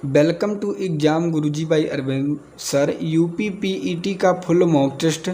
Welcome to exam Guruji by Arvind sir. UP PET का full mock test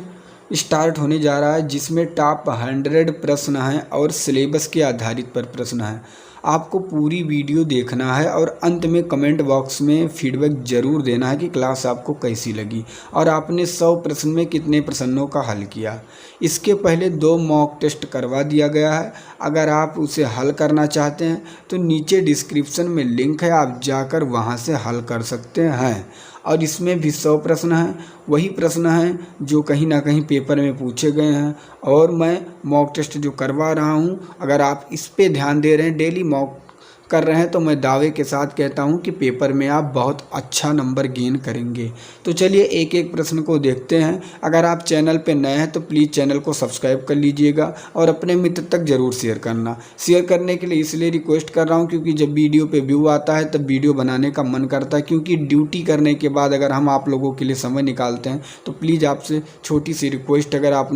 start होने जा रहा है, जिसमें टॉप 100 प्रश्न हैं और सिलेबस के आधारित पर प्रश्न हैं। आपको पूरी वीडियो देखना है और अंत में कमेंट बॉक्स में फीडबैक ज़रूर देना है कि क्लास आपको कैसी लगी और आपने 100 प्रश्न में कितने प्रश्नों का हल किया। इसके पहले 2 मॉक टेस्ट करवा दिया गया है। अगर आप उसे हल करना चाहते हैं तो नीचे डिस्क्रिप्शन में लिंक है, आप जाकर वहां से हल कर सकते हैं। और इसमें भी 100 प्रश्न हैं, वही प्रश्न हैं जो कहीं ना कहीं पेपर में पूछे गए हैं और मैं मॉक टेस्ट जो करवा रहा हूं, अगर आप इस पे ध्यान दे रहे हैं, डेली मॉक कर रहे हैं, तो मैं दावे के साथ कहता हूं कि पेपर में आप बहुत अच्छा नंबर गेन करेंगे। तो चलिए एक एक प्रश्न को देखते हैं। अगर आप चैनल पे नए हैं तो प्लीज़ चैनल को सब्सक्राइब कर लीजिएगा और अपने मित्र तक ज़रूर शेयर करना। शेयर करने के लिए इसलिए रिक्वेस्ट कर रहा हूं क्योंकि जब वीडियो पे व्यू आता है तब वीडियो बनाने का मन करता है, क्योंकि ड्यूटी करने के बाद अगर हम आप लोगों के लिए समय निकालते हैं तो प्लीज़ आपसे छोटी सी रिक्वेस्ट, अगर आप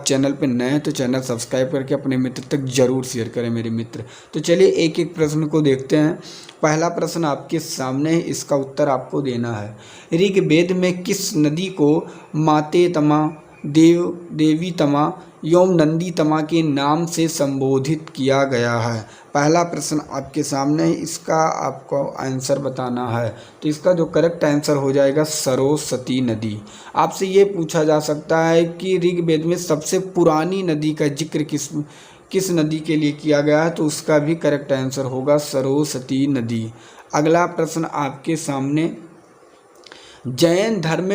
चैनल पर नए हैं तो चैनल सब्सक्राइब करके अपने मित्र तक ज़रूर शेयर करें मेरे मित्र। तो चलिए एक एक प्रश्न को देखते हैं। पहला प्रश्न आपके सामने है, इसका उत्तर आपको देना है। ऋग्वेद में किस नदी को माते तमा, देवी तमा एवं नंदी तमा के नाम से संबोधित किया गया है? पहला प्रश्न आपके सामने है, इसका आपको आंसर बताना है। तो इसका जो करेक्ट आंसर हो जाएगा सरस्वती नदी। आपसे ये पूछा जा सकता है कि ऋग्वेद में सबसे पुरानी नदी का जिक्र किस नदी के लिए किया गया है, तो उसका भी करेक्ट आंसर होगा सरस्वती नदी। अगला प्रश्न आपके सामने, जैन धर्म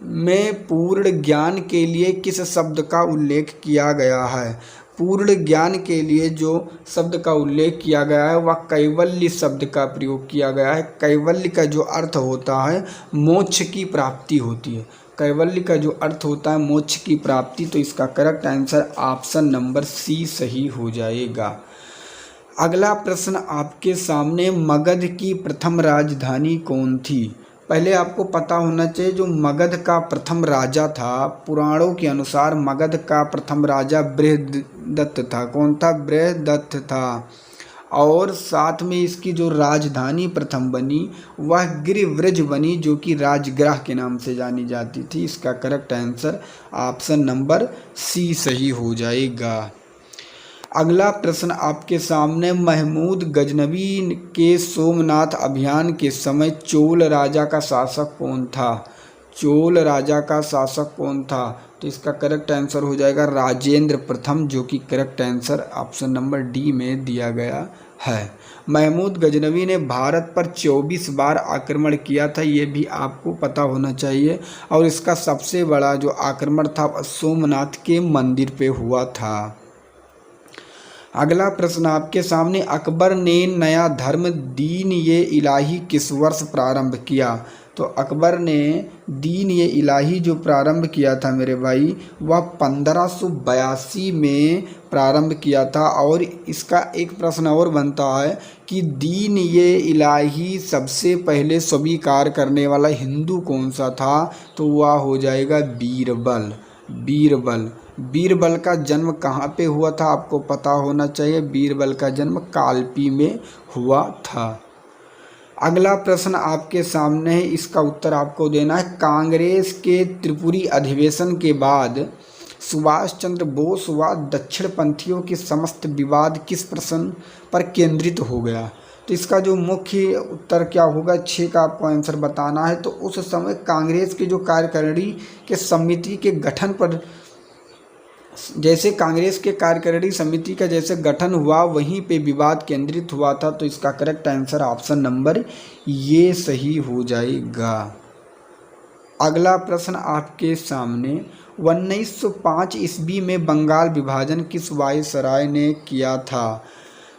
में पूर्ण ज्ञान के लिए किस शब्द का उल्लेख किया गया है? पूर्ण ज्ञान के लिए जो शब्द का उल्लेख किया गया है वह कैवल्य शब्द का प्रयोग किया गया है। कैवल्य का जो अर्थ होता है मोक्ष की प्राप्ति होती है। कैवल्य का जो अर्थ होता है मोक्ष की प्राप्ति। तो इसका correct answer option number C सही हो जाएगा। अगला प्रश्न आपके सामने, मगध की प्रथम राजधानी कौन थी? पहले आपको पता होना चाहिए जो मगध का प्रथम राजा था, पुराणों के अनुसार मगध का प्रथम राजा बृहदत्त था। कौन था? बृहदत्त था। और साथ में इसकी जो राजधानी प्रथम बनी वह गिरिव्रज बनी, जो कि राजगृह के नाम से जानी जाती थी। इसका correct answer option number C सही हो जाएगा। अगला प्रश्न आपके सामने, महमूद गजनवी के सोमनाथ अभियान के समय चोल राजा का शासक कौन था? चोल राजा का शासक कौन था? तो इसका करेक्ट आंसर हो जाएगा राजेंद्र प्रथम, जो कि correct answer option number D में दिया गया है। महमूद गजनवी ने भारत पर 24 बार आक्रमण किया था, ये भी आपको पता होना चाहिए। और इसका सबसे बड़ा जो आक्रमण था सोमनाथ के मंदिर पे हुआ था। अगला प्रश्न आपके सामने, अकबर ने नया धर्म दीन ये इलाही किस वर्ष प्रारंभ किया? तो अकबर ने दीन ये इलाही जो प्रारंभ किया था मेरे भाई, वह 1582 में प्रारंभ किया था। और इसका एक प्रश्न और बनता है कि दीन ये इलाही सबसे पहले स्वीकार करने वाला हिंदू कौन सा था? तो वह हो जाएगा बीरबल। बीरबल का जन्म कहाँ पे हुआ था आपको पता होना चाहिए। बीरबल का जन्म कालपी में हुआ था। अगला प्रश्न आपके सामने है, इसका उत्तर आपको देना है। कांग्रेस के त्रिपुरी अधिवेशन के बाद सुभाष चंद्र बोस व दक्षिणपंथियों के समस्त विवाद किस प्रश्न पर केंद्रित हो गया? तो इसका जो मुख्य उत्तर क्या होगा, 6 का आपको आंसर बताना है। तो उस समय कांग्रेस की जो कार्यकारिणी के समिति के गठन पर, जैसे कांग्रेस के कार्यकारिणी समिति का जैसे गठन हुआ वहीं पे विवाद केंद्रित हुआ था। तो इसका करेक्ट आंसर ऑप्शन नंबर ये सही हो जाएगा। अगला प्रश्न आपके सामने, 1905 ईस्वी में बंगाल विभाजन किस वायसराय ने किया था?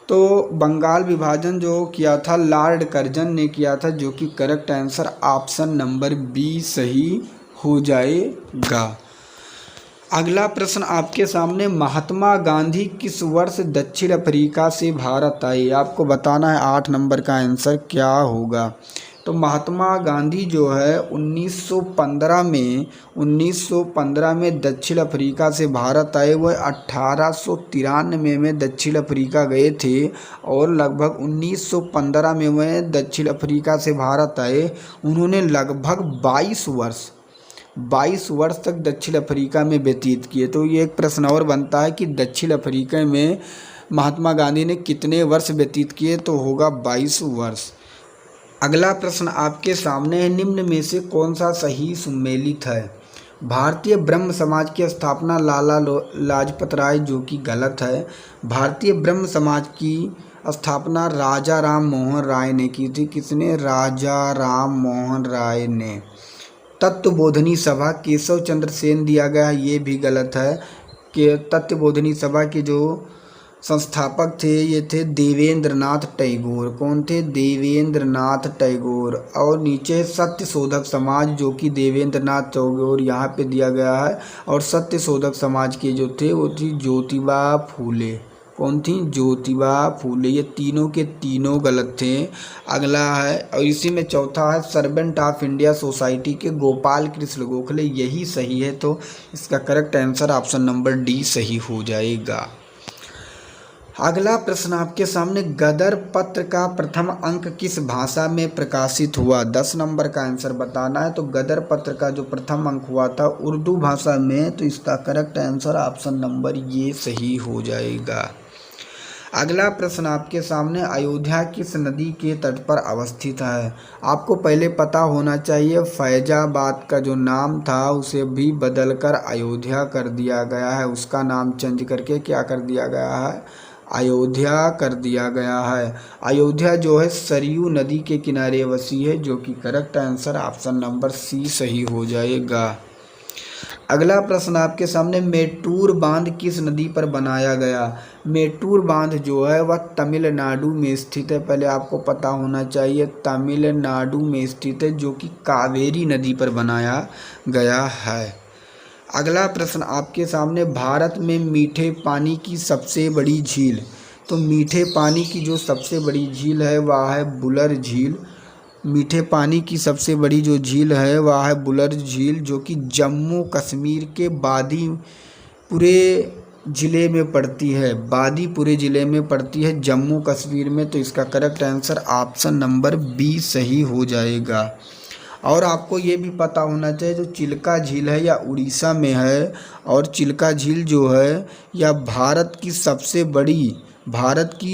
तो बंगाल विभाजन जो किया था लॉर्ड कर्जन ने किया था, जो कि correct answer option number B सही हो जाएगा। अगला प्रश्न आपके सामने, महात्मा गांधी किस वर्ष दक्षिण अफ्रीका से भारत आए? आपको बताना है 8 नंबर का आंसर क्या होगा। तो महात्मा गांधी जो है 1915 में दक्षिण अफ्रीका से भारत आए। वह 1893 में दक्षिण अफ्रीका गए थे और लगभग 1915 में वह दक्षिण अफ्रीका से भारत आए। उन्होंने लगभग 22 वर्ष तक दक्षिण अफ्रीका में व्यतीत किए। तो ये एक प्रश्न और बनता है कि दक्षिण अफ्रीका में महात्मा गांधी ने कितने वर्ष व्यतीत किए, तो होगा 22 वर्ष। अगला प्रश्न आपके सामने है, निम्न में से कौन सा सही सुमेलित है। भारतीय ब्रह्म समाज की स्थापना लाला लाजपत राय, जो कि गलत है। भारतीय ब्रह्म समाज की स्थापना राजा राम मोहन राय ने की थी। किसने? राजा राम मोहन राय ने। तत्वबोधिनी सभा केशव चंद्र सेन दिया गया है, ये भी गलत है। कि तत्वबोधिनी सभा के जो संस्थापक थे ये थे देवेंद्र नाथ टैगोर। कौन थे? देवेंद्र नाथ टैगोर। और नीचे सत्य शोधक समाज, जो कि देवेंद्र नाथ टैगोर यहाँ पे दिया गया है। और सत्य शोधक समाज के जो थे वो थी ज्योतिबा फूले। कौन थी? ज्योतिबा फूले। ये तीनों के तीनों गलत थे। अगला है, और इसी में चौथा है, सर्वेंट ऑफ इंडिया सोसाइटी के गोपाल कृष्ण गोखले, यही सही है। तो इसका correct answer option number D सही हो जाएगा। अगला प्रश्न आपके सामने, गदर पत्र का प्रथम अंक किस भाषा में प्रकाशित हुआ? 10 नंबर का आंसर बताना है। तो गदर पत्र का जो प्रथम अंक हुआ था उर्दू भाषा में। तो इसका करेक्ट आंसर ऑप्शन नंबर ये सही हो जाएगा। अगला प्रश्न आपके सामने, अयोध्या किस नदी के तट पर अवस्थित है? आपको पहले पता होना चाहिए फैजाबाद का जो नाम था उसे भी बदलकर अयोध्या कर दिया गया है। उसका नाम चेंज करके क्या कर दिया गया है? अयोध्या कर दिया गया है। अयोध्या जो है सरयू नदी के किनारे बसी है, जो कि correct answer option number C सही हो जाएगा। अगला प्रश्न आपके सामने, मेटूर बांध किस नदी पर बनाया गया? मेटूर बांध जो है वह तमिलनाडु में स्थित है। पहले आपको पता होना चाहिए तमिलनाडु में स्थित है, जो कि कावेरी नदी पर बनाया गया है। अगला प्रश्न आपके सामने, भारत में मीठे पानी की सबसे बड़ी झील। तो मीठे पानी की जो सबसे बड़ी झील है वह है बुलर झील। मीठे पानी की सबसे बड़ी जो झील है वह है बुलर झील, जो कि जम्मू कश्मीर के बादीपुरे ज़िले में पड़ती है। बादीपुरे ज़िले में पड़ती है जम्मू कश्मीर में। तो इसका correct answer option number B सही हो जाएगा। और आपको ये भी पता होना चाहिए जो चिल्का झील है या उड़ीसा में है। और चिल्का झील जो है या भारत की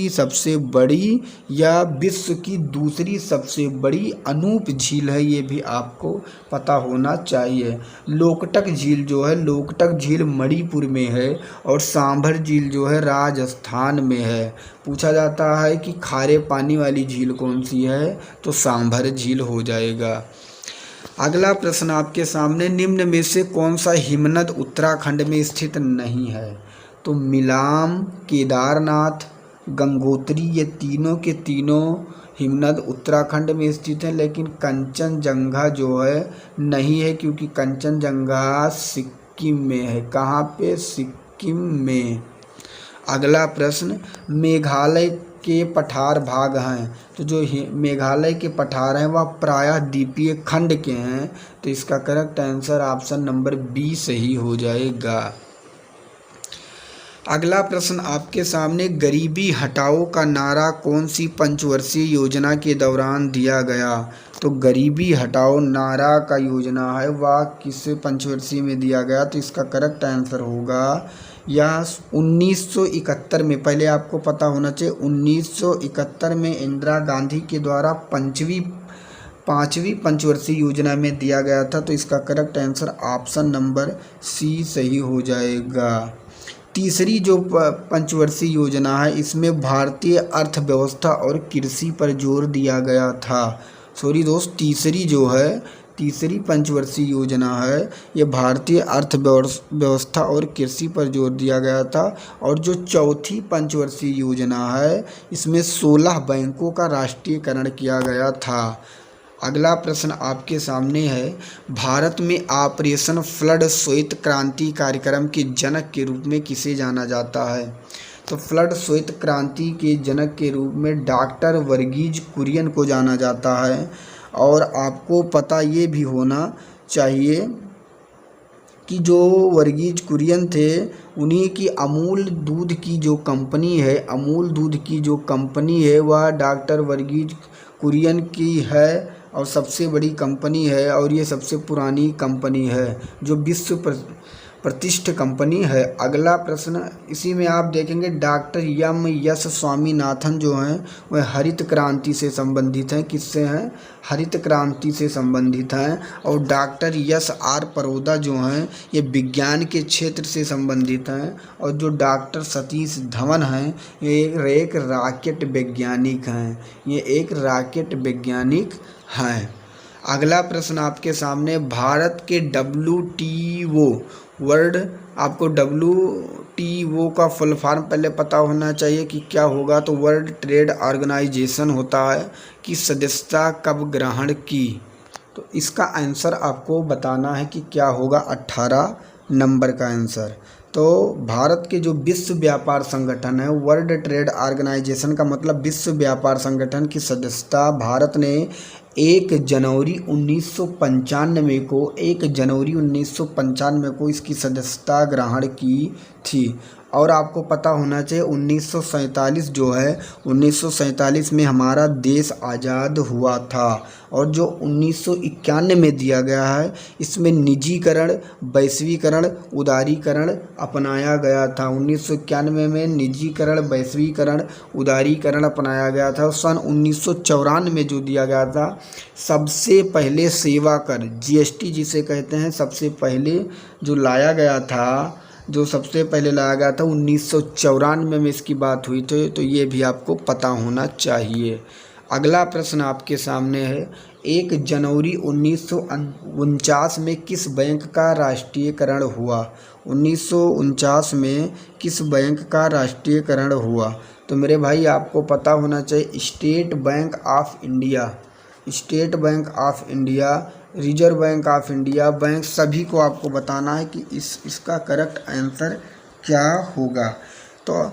सबसे बड़ी या विश्व की दूसरी सबसे बड़ी अनूप झील है, ये भी आपको पता होना चाहिए। लोकटक झील जो है, लोकटक झील मणिपुर में है। और सांभर झील जो है राजस्थान में है। पूछा जाता है कि खारे पानी वाली झील कौन सी है, तो सांभर झील हो जाएगा। अगला प्रश्न आपके सामने, निम्न में से कौन सा हिमनद उत्तराखंड में स्थित नहीं है? तो मिलाम, केदारनाथ, गंगोत्री, ये तीनों के तीनों हिमनद उत्तराखंड में स्थित है। लेकिन कंचनजंगा जो है नहीं है, क्योंकि कंचनजंगा सिक्किम में है। कहाँ पे? सिक्किम में। अगला प्रश्न, मेघालय के पठार भाग हैं। तो जो मेघालय के पठार हैं वह प्रायः द्वीपीय खंड के हैं। तो इसका correct answer option number B सही हो जाएगा। अगला प्रश्न आपके सामने, गरीबी हटाओ का नारा कौन सी पंचवर्षीय योजना के दौरान दिया गया? तो गरीबी हटाओ नारा का योजना है वह किस पंचवर्षीय में दिया गया? तो इसका करेक्ट आंसर होगा या 1971 में। पहले आपको पता होना चाहिए 1971 में इंदिरा गांधी के द्वारा पाँचवीं पंचवर्षीय योजना में दिया गया था। तो इसका correct answer option number C सही हो जाएगा। तीसरी जो पंचवर्षीय योजना है इसमें भारतीय अर्थव्यवस्था और कृषि पर जोर दिया गया था। सॉरी दोस्त, तीसरी पंचवर्षीय योजना है ये भारतीय अर्थव्यवस्था और कृषि पर जोर दिया गया था। और जो चौथी पंचवर्षीय योजना है इसमें 16 बैंकों का राष्ट्रीयकरण किया गया था। अगला प्रश्न आपके सामने है, भारत में ऑपरेशन फ्लड श्वेत क्रांति कार्यक्रम के जनक के रूप में किसे जाना जाता है? तो फ्लड श्वेत क्रांति के जनक के रूप में डॉक्टर वर्गीज कुरियन को जाना जाता है। और आपको पता ये भी होना चाहिए कि जो वर्गीज कुरियन थे उन्हीं की अमूल दूध की जो कंपनी है, अमूल दूध की जो कंपनी है वह डॉक्टर वर्गीज कुरियन की है और सबसे बड़ी कंपनी है और ये सबसे पुरानी कंपनी है जो विश्व प्रतिष्ठित कंपनी है। अगला प्रश्न इसी में आप देखेंगे डॉक्टर एम एस स्वामीनाथन जो हैं वह हरित क्रांति से संबंधित हैं। किससे हैं? हरित क्रांति से संबंधित हैं। और डॉक्टर एस आर परोदा जो हैं ये विज्ञान के क्षेत्र से संबंधित हैं। और जो डॉक्टर सतीश धवन हैं ये एक रॉकेट वैज्ञानिक हैं, ये एक रॉकेट वैज्ञानिक हैं। अगला प्रश्न आपके सामने भारत के WTO वर्ल्ड, आपको WTO का फुल फॉर्म पहले पता होना चाहिए कि क्या होगा। तो वर्ल्ड ट्रेड ऑर्गेनाइजेशन होता है कि सदस्यता कब ग्रहण की। तो इसका आंसर आपको बताना है कि क्या होगा, 18 नंबर का आंसर। तो भारत के जो विश्व व्यापार संगठन है वर्ल्ड ट्रेड ऑर्गेनाइजेशन का मतलब विश्व व्यापार संगठन की सदस्यता भारत ने 1 जनवरी 1995 को 1 जनवरी 1995 को इसकी सदस्यता ग्रहण की थी। और आपको पता होना चाहिए 1947 जो है 1947 में हमारा देश आज़ाद हुआ था। और जो 1991 में दिया गया है इसमें निजीकरण, वैश्वीकरण, उदारीकरण अपनाया गया था। 1991 में निजीकरण, वैश्वीकरण, उदारीकरण अपनाया गया था। सन 1994 में जो दिया गया था सबसे पहले सेवा कर GST जिसे कहते हैं सबसे पहले जो लाया गया था, जो सबसे पहले लाया गया था 1994 में इसकी बात हुई थी। तो ये भी आपको पता होना चाहिए। अगला प्रश्न आपके सामने है 1 जनवरी 1949 में किस बैंक का राष्ट्रीयकरण हुआ? 1949 में किस बैंक का राष्ट्रीयकरण हुआ? तो मेरे भाई आपको पता होना चाहिए state bank of India, state bank of India, reserve bank of India bank, सभी को आपको बताना है कि इसका करेक्ट आंसर क्या होगा। तो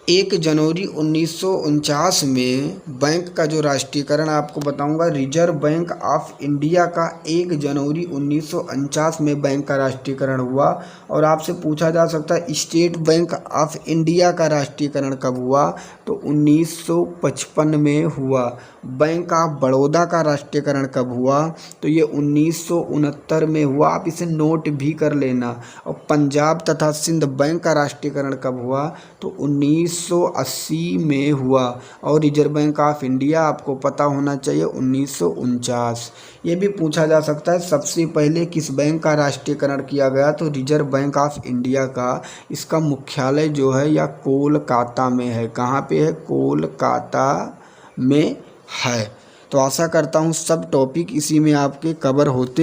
1 जनवरी 1949 में बैंक का जो राष्ट्रीयकरण आपको बताऊंगा, रिजर्व बैंक ऑफ इंडिया का 1 जनवरी 1949 में बैंक का राष्ट्रीयकरण हुआ। और आपसे पूछा जा सकता है स्टेट बैंक ऑफ इंडिया का राष्ट्रीयकरण कब हुआ? तो 1955 में हुआ। बैंक ऑफ बड़ौदा का राष्ट्रीयकरण कब हुआ? तो ये 1969 में हुआ, आप इसे नोट भी कर लेना। और पंजाब तथा सिंध बैंक का राष्ट्रीयकरण कब हुआ? तो 1980 में हुआ। और रिजर्व बैंक ऑफ इंडिया आपको पता होना चाहिए 1949। ये भी पूछा जा सकता है सबसे पहले किस बैंक का राष्ट्रीयकरण किया गया? तो रिजर्व बैंक ऑफ इंडिया का। इसका मुख्यालय जो है या कोलकाता में है। कहाँ पे है? कोलकाता में है। तो आशा करता हूँ सब टॉपिक इसी में आपके कवर होते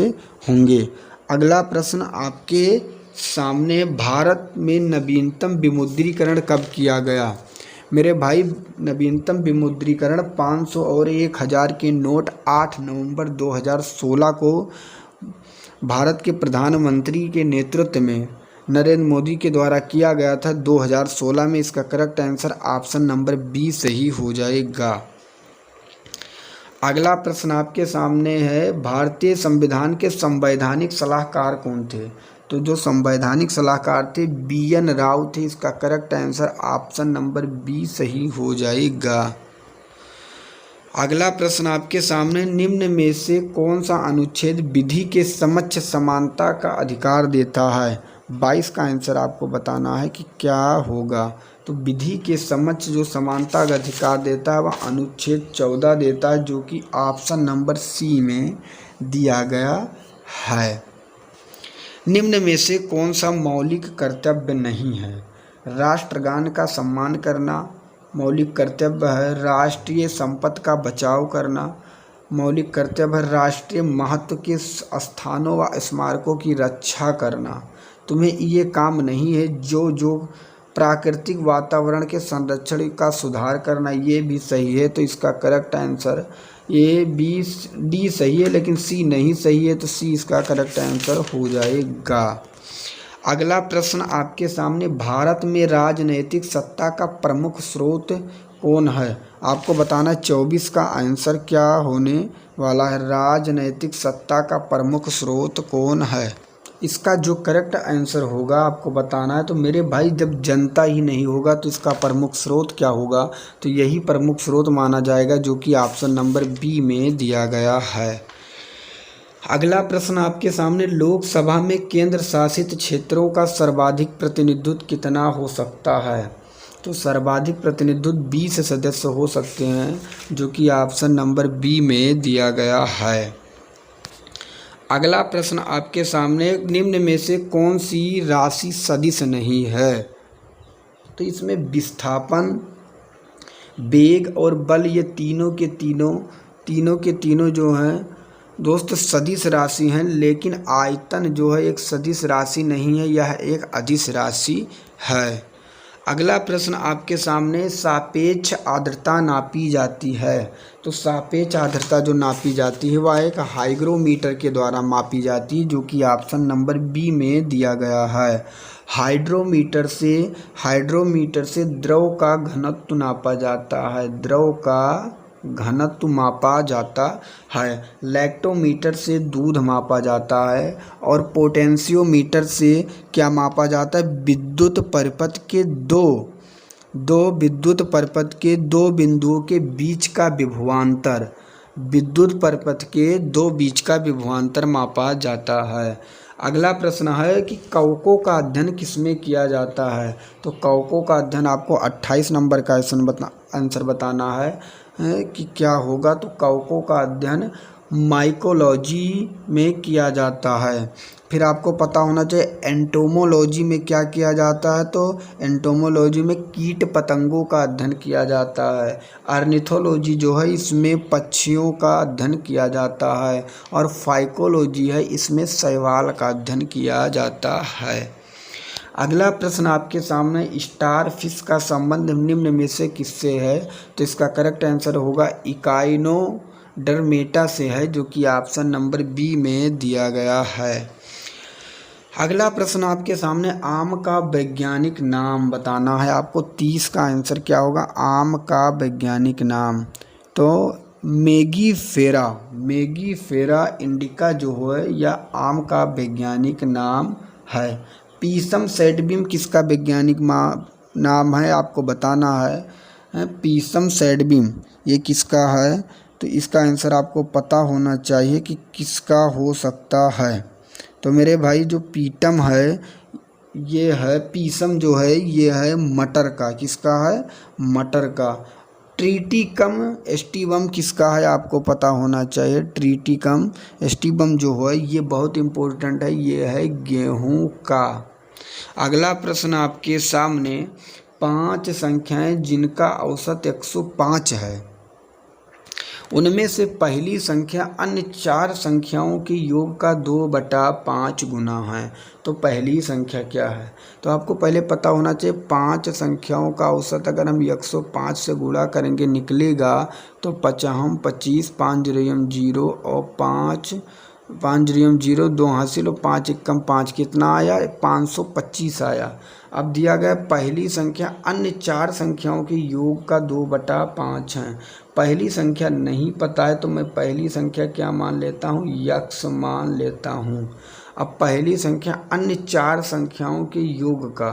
होंगे। अगला प्रश्न आपके सामने भारत में नवीनतम विमुद्रीकरण कब किया गया? मेरे भाई नवीनतम विमुद्रीकरण 500 और 1000 के नोट 8 नवंबर 2016 को भारत के प्रधानमंत्री के नेतृत्व में नरेंद्र मोदी के द्वारा किया गया था 2016 में। इसका correct answer option number B सही हो जाएगा। अगला प्रश्न आपके सामने है भारतीय संविधान के संवैधानिक सलाहकार कौन थे? तो जो संवैधानिक सलाहकार थे BN राव थे। इसका correct answer option number B सही हो जाएगा। अगला प्रश्न आपके सामने निम्न में से कौन सा अनुच्छेद विधि के समक्ष समानता का अधिकार देता है? 22 का आंसर आपको बताना है कि क्या होगा। तो विधि के समक्ष जो समानता का अधिकार देता है वह अनुच्छेद 14 देता है, जो कि ऑप्शन नंबर सी में दिया गया है। निम्न में से कौन सा मौलिक कर्तव्य नहीं है? राष्ट्रगान का सम्मान करना मौलिक कर्तव्य है। राष्ट्रीय संपत्ति का बचाव करना मौलिक कर्तव्य है। राष्ट्रीय महत्व के स्थानों व स्मारकों की रक्षा करना तुम्हें ये काम नहीं है। जो प्राकृतिक वातावरण के संरक्षण का सुधार करना ये भी सही है। तो इसका correct answer A B D सही है, लेकिन सी नहीं सही है। तो सी इसका करेक्ट आंसर हो जाएगा। अगला प्रश्न आपके सामने भारत में राजनैतिक सत्ता का प्रमुख स्रोत कौन है? आपको बताना है 24 का आंसर क्या होने वाला है। राजनैतिक सत्ता का प्रमुख स्रोत कौन है? इसका जो करेक्ट आंसर होगा आपको बताना है। तो मेरे भाई जब जनता ही नहीं होगा तो इसका प्रमुख स्रोत क्या होगा? तो यही प्रमुख स्रोत माना जाएगा, जो कि ऑप्शन नंबर बी में दिया गया है। अगला प्रश्न आपके सामने, लोकसभा में केंद्र शासित क्षेत्रों का सर्वाधिक प्रतिनिधित्व कितना हो सकता है? तो सर्वाधिक प्रतिनिधित्व 20 सदस्य हो सकते हैं, जो कि ऑप्शन नंबर बी में दिया गया है। अगला प्रश्न आपके सामने, निम्न में से कौन सी राशि सदिश नहीं है? तो इसमें विस्थापन, वेग और बल, ये तीनों के तीनों जो हैं दोस्त सदिश राशि हैं, लेकिन आयतन जो है एक सदिश राशि नहीं है, यह एक अदिश राशि है। अगला प्रश्न आपके सामने, सापेक्ष आर्द्रता नापी जाती है। तो सापेक्ष आर्द्रता जो नापी जाती है वह एक हाइग्रोमीटर के द्वारा मापी जाती है, जो कि ऑप्शन नंबर बी में दिया गया है। हाइड्रोमीटर से द्रव का घनत्व नापा जाता है, द्रव का घनत्व मापा जाता है। लैक्टोमीटर से दूध मापा जाता है। और पोटेंशियोमीटर से क्या मापा जाता है? विद्युत परिपथ के दो बिंदुओं के बीच का विभवांतर, विद्युत परिपथ के दो बीच का विभवांतर मापा जाता है। अगला प्रश्न है कि कवकों का अध्ययन किसमें किया जाता है? तो कवकों का अध्ययन आपको 28 नंबर का आंसर बताना है कि क्या होगा। तो कवकों का अध्ययन माइकोलॉजी में किया जाता है। फिर आपको पता होना चाहिए एंटोमोलॉजी में क्या किया जाता है। तो एंटोमोलॉजी में कीट पतंगों का अध्ययन किया जाता है। ऑर्निथोलॉजी जो है इसमें पक्षियों का अध्ययन किया जाता है। और फाइकोलॉजी है, इसमें शैवाल का अध्ययन किया जाता है। अगला प्रश्न आपके सामने, स्टार फिश का संबंध निम्न में से किससे है? तो इसका करेक्ट आंसर होगा इकाइनोडर्मेटा से है, जो कि ऑप्शन नंबर बी में दिया गया है। अगला प्रश्न आपके सामने, आम का वैज्ञानिक नाम बताना है आपको। 30 का आंसर क्या होगा? आम का वैज्ञानिक नाम तो मेगीफेरा इंडिका जो है यह आम का वैज्ञानिक नाम है। पीसम सैडबीम किसका वैज्ञानिक नाम है? आपको बताना है। पीसम सैडबीम ये किसका है? तो इसका आंसर आपको पता होना चाहिए कि किसका हो सकता है। तो मेरे भाई जो पीटम है ये है, पीसम जो है ये है मटर का। किसका है? मटर का। ट्रिटिकम एस्टिवम किसका है? आपको पता होना चाहिए। ट्रिटिकम एस्टिवम जो है ये बहुत इम्पोर्टेंट है, ये है गेहूं का। अगला प्रश्न आपके सामने, 5 संख्याएं जिनका औसत 105 है, उनमें से पहली संख्या अन्य 4 संख्याओं के योग का 2/5 गुना है। तो पहली संख्या क्या है? तो आपको पहले पता होना चाहिए 5 संख्याओं का औसत अगर हम 105 से गुणा करेंगे निकलेगा तो 55, 25, 5 0 0 और 5 0 0 2 हासिल और 5 एकम 5 कितना आया? 525 आया। अब दिया गया पहली संख्या अन्य 4 संख्याओं के योग का 2/5 है। पहली संख्या नहीं पता है तो मैं पहली संख्या क्या मान लेता हूँ? यक्स मान लेता हूँ। अब पहली संख्या अन्य 4 संख्याओं के योग का,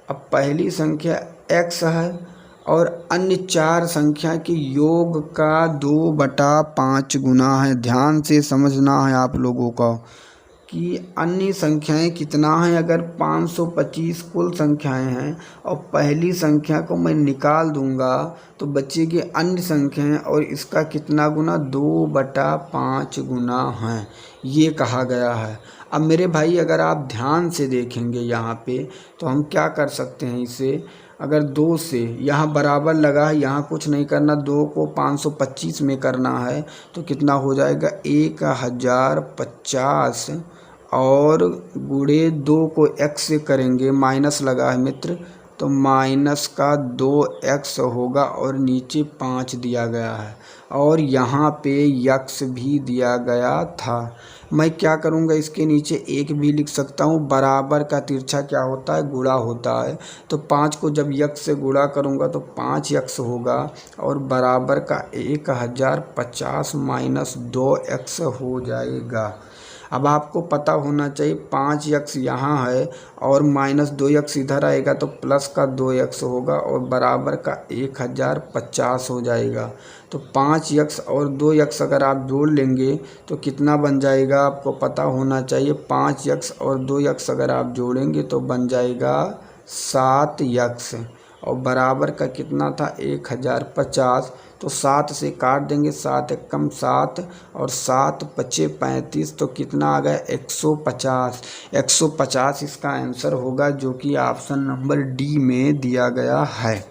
अब पहली संख्या x है और अन्य 4 संख्या के योग का 2/5 गुना है। ध्यान से समझना है आप लोगों को कि अन्य संख्याएं कितना हैं। अगर 525 कुल संख्याएं हैं और पहली संख्या को मैं निकाल दूंगा तो बचेगी अन्य संख्याएं और इसका कितना गुना? 2/5 गुना है, ये कहा गया है। अब मेरे भाई अगर आप ध्यान से देखेंगे यहाँ पे तो हम क्या कर सकते हैं इसे, अगर 2 से यहाँ बराबर लगा है, यहाँ कुछ नहीं करना, 2 को 525 में करना है तो कितना हो जाएगा? 1050 और गुणे 2 को x से करेंगे, माइनस लगा है मित्र, तो माइनस का 2x होगा और नीचे 5 दिया गया है और यहाँ पे x भी दिया गया था। मैं क्या करूँगा, इसके नीचे 1 भी लिख सकता हूँ। बराबर का तिरछा क्या होता है, गुणा होता है। तो 5 को जब x से गुणा करूँगा तो 5x होगा और बराबर का 1050 माइनस 2x हो जाएगा। अब आपको पता होना चाहिए 5x यहाँ है और माइनस 2x इधर आएगा तो प्लस का 2x होगा और बराबर का 1050 हो जाएगा। तो 5x और 2x अगर आप जोड़ लेंगे तो कितना बन जाएगा, आपको पता होना चाहिए। 5x और 2x अगर आप जोड़ेंगे तो बन जाएगा 7x और बराबर का कितना था 1050। तो 7 से काट देंगे, 7 एकम 7 और 7 पचे 35, तो कितना आ गया 150। 150 इसका आंसर होगा जो कि ऑप्शन नंबर डी में दिया गया है।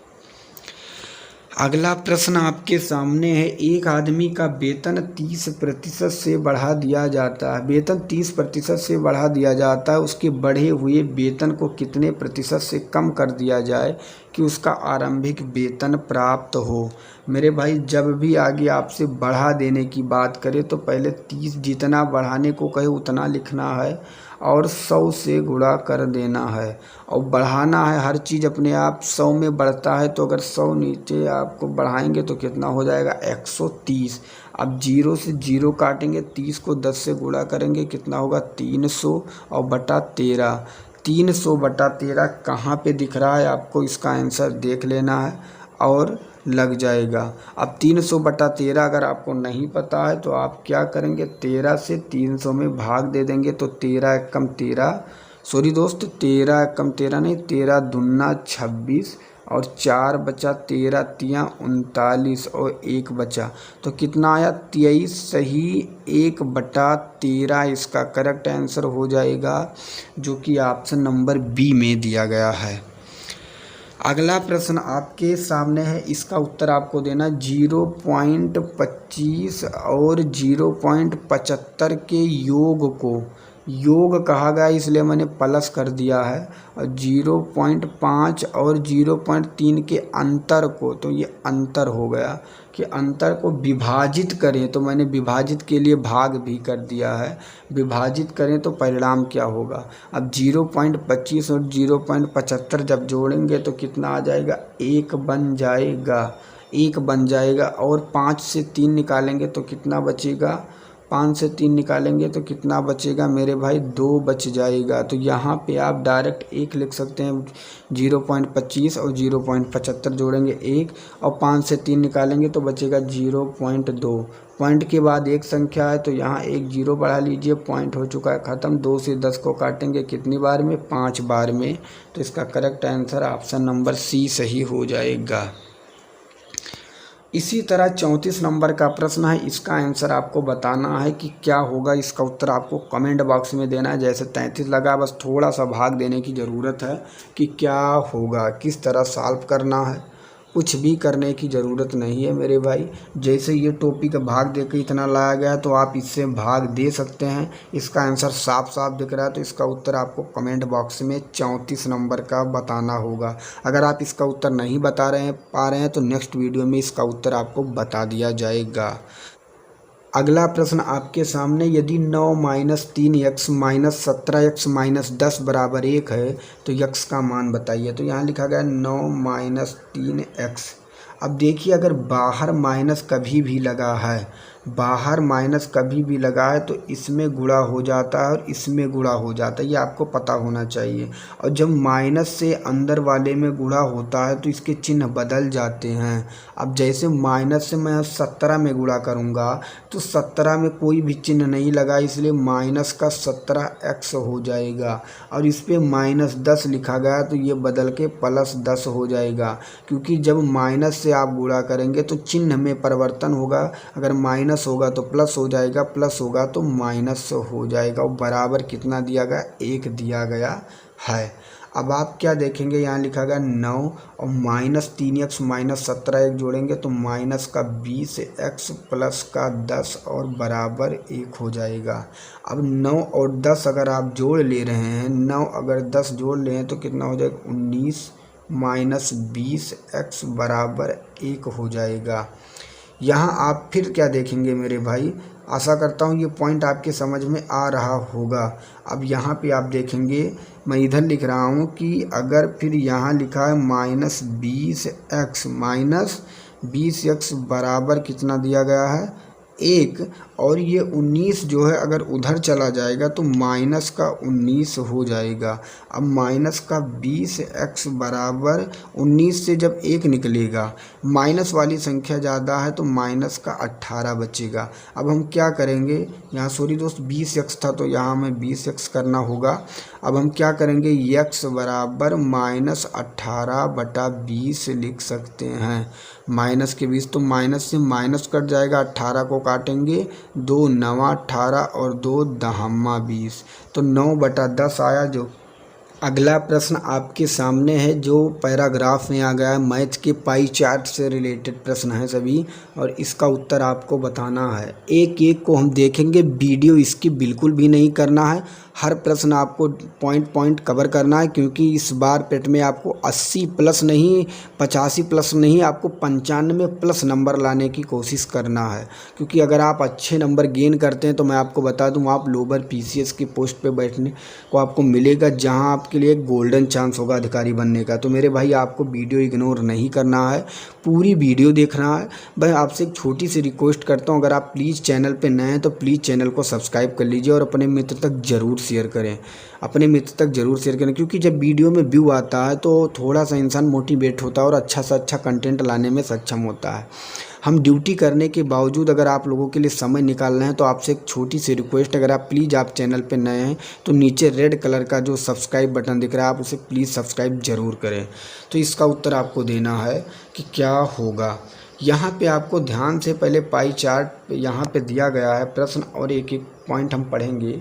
अगला प्रश्न आपके सामने है, एक आदमी का वेतन 30% से बढ़ा दिया जाता है। वेतन 30% से बढ़ा दिया जाता है, उसके बढ़े हुए वेतन को कितने प्रतिशत से कम कर दिया जाए कि उसका आरंभिक वेतन प्राप्त हो। मेरे भाई, जब भी आगे आपसे बढ़ा देने की बात करें तो पहले 30 जितना बढ़ाने को कहे उतना लिखना है और 100 से गुणा कर देना है और बढ़ाना है। हर चीज़ अपने आप 100 में बढ़ता है, तो अगर 100 नीचे आपको बढ़ाएंगे तो कितना हो जाएगा 130। अब 0 से 0 काटेंगे, 30 को 10 से गुणा करेंगे, कितना होगा 300 और बटा 13। 300 बटा 13 कहाँ पे दिख रहा है, आपको इसका आंसर देख लेना है और लग जाएगा। अब 300 बटा 13 अगर आपको नहीं पता है तो आप क्या करेंगे, 13 से 300 में भाग दे देंगे तो 13 एकम 13, सॉरी दोस्त 13 एकम 13 नहीं, 13 दूना 26 और 4 बचा, 13 तियाँ 39 और 1 बचा, तो कितना आया 23। सही 1 बटा 13 इसका करेक्ट आंसर हो जाएगा जो कि ऑप्शन नंबर बी में दिया गया है। अगला प्रश्न आपके सामने है, इसका उत्तर आपको देना 0.25 और 0.75 के योग को योग कहा गया, इसलिए मैंने प्लस कर दिया है। और 0.5 और 0.3 के अंतर को, तो ये अंतर हो गया कि अंतर को विभाजित करें, तो मैंने विभाजित के लिए भाग भी कर दिया है। विभाजित करें तो परिणाम क्या होगा। अब 0.25 और 0.75 जब जोड़ेंगे तो कितना आ जाएगा, 1 बन जाएगा, 1 बन जाएगा। और 5 से 3 निकालेंगे तो कितना बचेगा, 5 से 3 निकालेंगे तो कितना बचेगा मेरे भाई, 2 बच जाएगा। तो यहाँ पे आप डायरेक्ट 1 लिख सकते हैं। 0.25 और 0.75 जोड़ेंगे 1 और 5 से 3 निकालेंगे तो बचेगा 0.2। पॉइंट के बाद एक संख्या है तो यहाँ एक 0 बढ़ा लीजिए, पॉइंट हो चुका है ख़त्म। 2 से 10 को काटेंगे कितनी बार में, 5 बार में। तो इसका correct answer option number C सही हो जाएगा। इसी तरह 34 नंबर का प्रश्न है, इसका आंसर आपको बताना है कि क्या होगा। इसका उत्तर आपको कमेंट बॉक्स में देना है। जैसे 33 लगा, बस थोड़ा सा भाग देने की ज़रूरत है कि क्या होगा, किस तरह सॉल्व करना है। कुछ भी करने की ज़रूरत नहीं है मेरे भाई। जैसे ये टॉपिक भाग दे के इतना लाया गया तो आप इससे भाग दे सकते हैं। इसका आंसर साफ साफ दिख रहा है, तो इसका उत्तर आपको कमेंट बॉक्स में 34 नंबर का बताना होगा। अगर आप इसका उत्तर नहीं बता पा रहे हैं तो नेक्स्ट वीडियो में इसका उत्तर आपको बता दिया जाएगा। अगला प्रश्न आपके सामने, यदि 9 - 3x - 17x - 10 बराबर 1 है तो x का मान बताइए। तो यहाँ लिखा गया 9 - 3x। अब देखिए, अगर बाहर माइनस कभी भी लगा है, बाहर माइनस कभी भी लगा है तो इसमें गुणा हो जाता है और इसमें गुणा हो जाता है, ये आपको पता होना चाहिए। और जब माइनस से अंदर वाले में गुणा होता है तो इसके चिन्ह बदल जाते हैं। अब जैसे माइनस से मैं 17 में गुणा करूँगा तो 17 में कोई भी चिन्ह नहीं लगा, इसलिए माइनस का 17x हो जाएगा। और इस पर -10 लिखा गया तो ये बदल के +10 हो जाएगा, क्योंकि जब माइनस से आप गुणा करेंगे तो चिन्ह में परिवर्तन होगा। अगर माइनस होगा तो प्लस हो जाएगा, प्लस होगा तो माइनस हो जाएगा। और बराबर कितना दिया गया, 1 दिया गया है। अब आप क्या देखेंगे, यहाँ लिखा गया 9 और -3x - 17 1 जोड़ेंगे तो माइनस का 20x प्लस का 10 और बराबर 1 हो जाएगा। अब 9 और 10 अगर आप जोड़ ले रहे हैं, 9 अगर 10 जोड़ ले हैं तो कितना हो जाएगा, 19 माइनस 20x बराबर 1 हो जाएगा। यहाँ आप फिर क्या देखेंगे मेरे भाई, आशा करता हूँ ये पॉइंट आपके समझ में आ रहा होगा। अब यहाँ पे आप देखेंगे, मैं इधर लिख रहा हूँ कि अगर फिर यहाँ लिखा है माइनस 20x बराबर कितना दिया गया है 1, और ये 19 जो है अगर उधर चला जाएगा तो माइनस का 19 हो जाएगा। अब माइनस का 20x बराबर 19 से जब 1 निकलेगा, माइनस वाली संख्या ज़्यादा है तो माइनस का 18 बचेगा। अब हम क्या करेंगे, यहाँ सॉरी दोस्त 20x था तो यहाँ हमें 20x करना होगा। अब हम क्या करेंगे, x बराबर -18/20 लिख सकते हैं। माइनस के 20 तो माइनस से माइनस कट जाएगा, 18 को काटेंगे, 2 9 18 और 2 दहम्मा 20, तो 9/10 आया। जो अगला प्रश्न आपके सामने है जो पैराग्राफ में आ गया है, मैथ के पाई चार्ट से रिलेटेड प्रश्न है सभी, और इसका उत्तर आपको बताना है। एक एक को हम देखेंगे, वीडियो इसकी बिल्कुल भी नहीं करना है, हर प्रश्न आपको पॉइंट पॉइंट कवर करना है, क्योंकि इस बार पेट में आपको 80 प्लस नहीं, 85 प्लस नहीं, आपको 95 प्लस नंबर लाने की कोशिश करना है। क्योंकि अगर आप अच्छे नंबर गेन करते हैं तो मैं आपको बता दूं, आप लोअर पीसीएस की पोस्ट पे बैठने को आपको मिलेगा, जहां आपके लिए एक गोल्डन चांस होगा अधिकारी बनने का। तो मेरे भाई आपको वीडियो इग्नोर नहीं करना है, पूरी वीडियो देखना है। भाई आपसे एक छोटी सी रिक्वेस्ट करता हूँ, अगर आप प्लीज़ चैनल पे नए हैं तो प्लीज़ चैनल को सब्सक्राइब कर लीजिए और अपने मित्र तक ज़रूर शेयर करें, क्योंकि जब वीडियो में व्यू आता है तो थोड़ा सा इंसान मोटिवेट होता है और अच्छा से अच्छा कंटेंट लाने में सक्षम होता है। हम ड्यूटी करने के बावजूद अगर आप लोगों के लिए समय निकाल रहे हैं तो आपसे एक छोटी सी रिक्वेस्ट, अगर आप प्लीज़ आप चैनल पे नए हैं तो नीचे रेड कलर का जो सब्सक्राइब बटन दिख रहा है आप उसे प्लीज़ सब्सक्राइब ज़रूर करें। तो इसका उत्तर आपको देना है कि क्या होगा। यहाँ पे आपको ध्यान से पहले पाई चार्ट यहाँ पे दिया गया है प्रश्न, और एक एक पॉइंट हम पढ़ेंगे।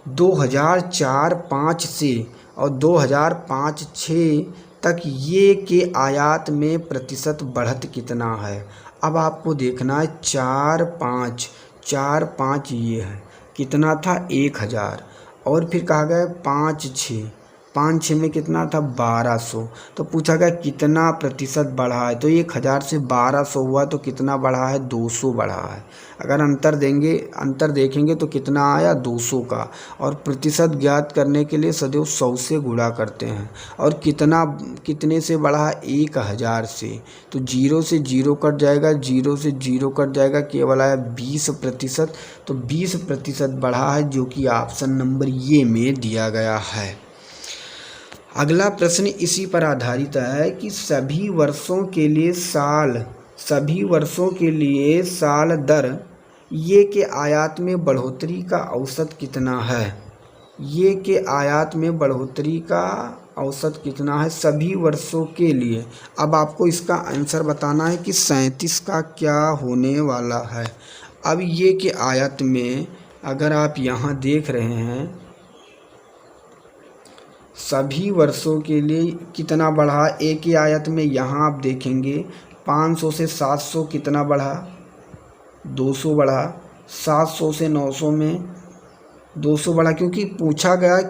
2004-5 से और 2005-6 तक ये के आयात में प्रतिशत बढ़त कितना है। अब आपको देखना है 4-5 ये है, कितना था 1000, और फिर कहा गया 5-6 में कितना था 1200, तो पूछा गया कितना प्रतिशत बढ़ा है, तो 1000 से 1200 हुआ तो कितना बढ़ा है 200 बढ़ा है। अगर अंतर देखेंगे तो कितना आया 200 का, और प्रतिशत ज्ञात करने के लिए सदैव 100 से गुणा करते हैं, और कितने से बढ़ा है 1000 से, तो 0 से 0 कट जाएगा, 0 से 0 कट जाएगा, केवल आया 20%, तो 20% बढ़ा है, जो कि ऑप्शन नंबर ये में दिया गया है। अगला प्रश्न इसी पर आधारित है कि सभी वर्षों के लिए साल दर ये के आयात में बढ़ोतरी का औसत कितना है। ये के आयात में बढ़ोतरी का औसत कितना है सभी वर्षों के लिए। अब आपको इसका आंसर बताना है कि 37 का क्या होने वाला है। अब ये के आयत में अगर आप यहाँ देख रहे हैं सभी वर्षों के लिए कितना बढ़ा, एक ही आयत में यहाँ आप देखेंगे 500 से 700 कितना बढ़ा, 200 बढ़ा, 700 से 900 में 200 बढ़ा, क्योंकि पूछा गया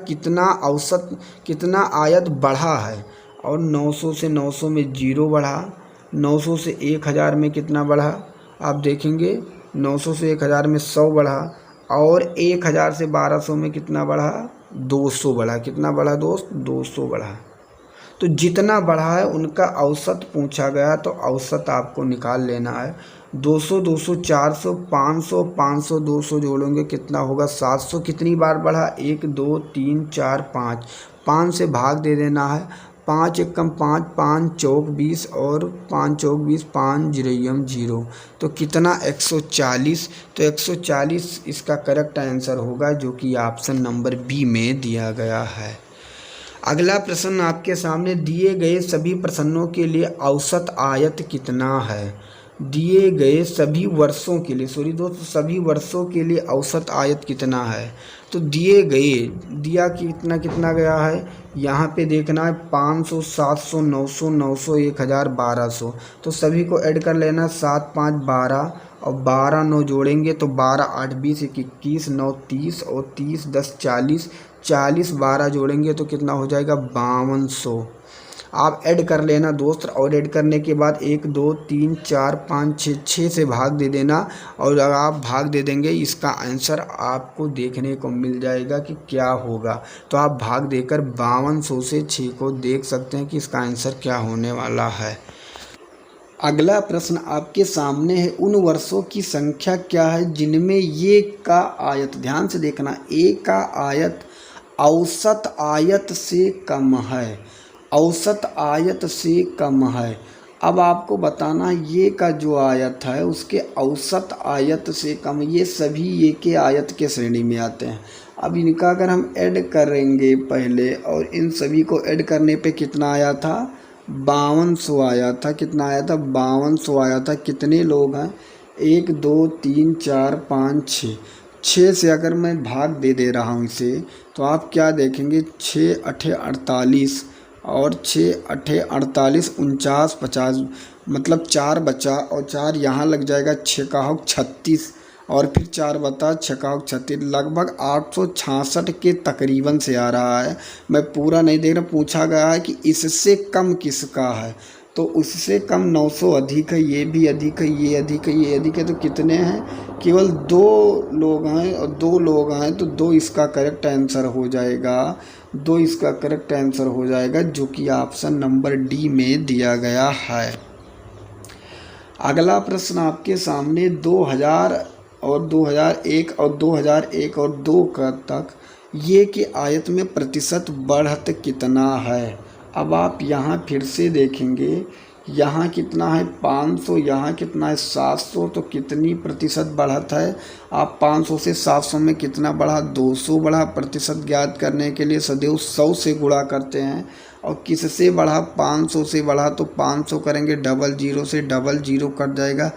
कितना आयत बढ़ा है, और 900 से 900 में 0 बढ़ा, 900 से 1000 में कितना बढ़ा, आप देखेंगे 900 से 1000 में 100 बढ़ा, और 1000 से 1200 में कितना बढ़ा, 200 बढ़ा। कितना बढ़ा दोस्त, 200 बढ़ा। तो जितना बढ़ा है उनका औसत पूछा गया, तो औसत आपको निकाल लेना है। 200 200 400 500 500 200 जोड़ेंगे कितना होगा 700। कितनी बार बढ़ा, 1 2 3 4 5, 5 से भाग दे देना है, 5 एकम 5, 5 चौक 20 और 5 चौक 20, 5 जीरोयम 0, तो कितना 140। तो 140 इसका करेक्ट आंसर होगा, जो कि ऑप्शन नंबर बी में दिया गया है। अगला प्रश्न आपके सामने, दिए गए सभी प्रश्नों के लिए औसत आयत कितना है। दिए गए सभी वर्षों के लिए, सभी वर्षों के लिए औसत आयत कितना है। तो दिया कितना गया है, यहाँ पे देखना है 500 700 900 900 1000 1200, तो सभी को ऐड कर लेना, 7 5 12 और 12 9 जोड़ेंगे तो 12 8 20 21 9 30 और 30 10 40, 40 12 जोड़ेंगे तो कितना हो जाएगा 5200। आप ऐड कर लेना दोस्त, और ऐड करने के बाद 1 2 3 4 5 6 6 से भाग दे देना। और अगर आप भाग दे देंगे इसका आंसर आपको देखने को मिल जाएगा कि क्या होगा। तो आप भाग देकर 5200 से 6 को देख सकते हैं कि इसका आंसर क्या होने वाला है। अगला प्रश्न आपके सामने है, उन वर्षों की संख्या क्या है जिनमें ये का आयत, ध्यान से देखना, ए का आयत औसत आयत से कम है, औसत आयत से कम है। अब आपको बताना ये का जो आयत है उसके औसत आयत से कम, ये सभी ये के आयत के श्रेणी में आते हैं। अब इनका अगर हम ऐड करेंगे पहले, और इन सभी को ऐड करने पे कितना आया था, 5200 आया था। कितना आया था, 5200 आया था। कितने लोग हैं, 1 2 3 4 5 6, 6 से अगर मैं भाग दे रहा हूँ इसे, तो आप क्या देखेंगे, 6 8 48 और 6 8 48 49 50, मतलब 4 बचा, और 4 यहाँ लग जाएगा, 6 का हो 36, और फिर 4 बता 6 का हो 36, लगभग 866 के तकरीबन से आ रहा है। मैं पूरा नहीं देख रहा, पूछा गया है कि इससे कम किसका है, तो उससे कम 900 अधिक है, ये भी अधिक है, ये अधिक है, ये अधिक है। तो कितने हैं, केवल 2 लोग हैं, और 2 लोग हैं तो 2 इसका करेक्ट आंसर हो जाएगा, 2 इसका करेक्ट आंसर हो जाएगा, जो कि ऑप्शन नंबर डी में दिया गया है। अगला प्रश्न आपके सामने 2000 और 2001 और 2001 और 2 का तक ये के आयत में प्रतिशत बढ़त कितना है। अब आप यहाँ फिर से देखेंगे, यहाँ कितना है 500, यहाँ कितना है 700, तो कितनी प्रतिशत बढ़त है। आप 500 से 700 में कितना बढ़ा, 200 बढ़ा। प्रतिशत ज्ञात करने के लिए सदैव 100 से गुणा करते हैं। और किससे बढ़ा, 500 से बढ़ा, तो 500 करेंगे, 00 से 00 कट जाएगा।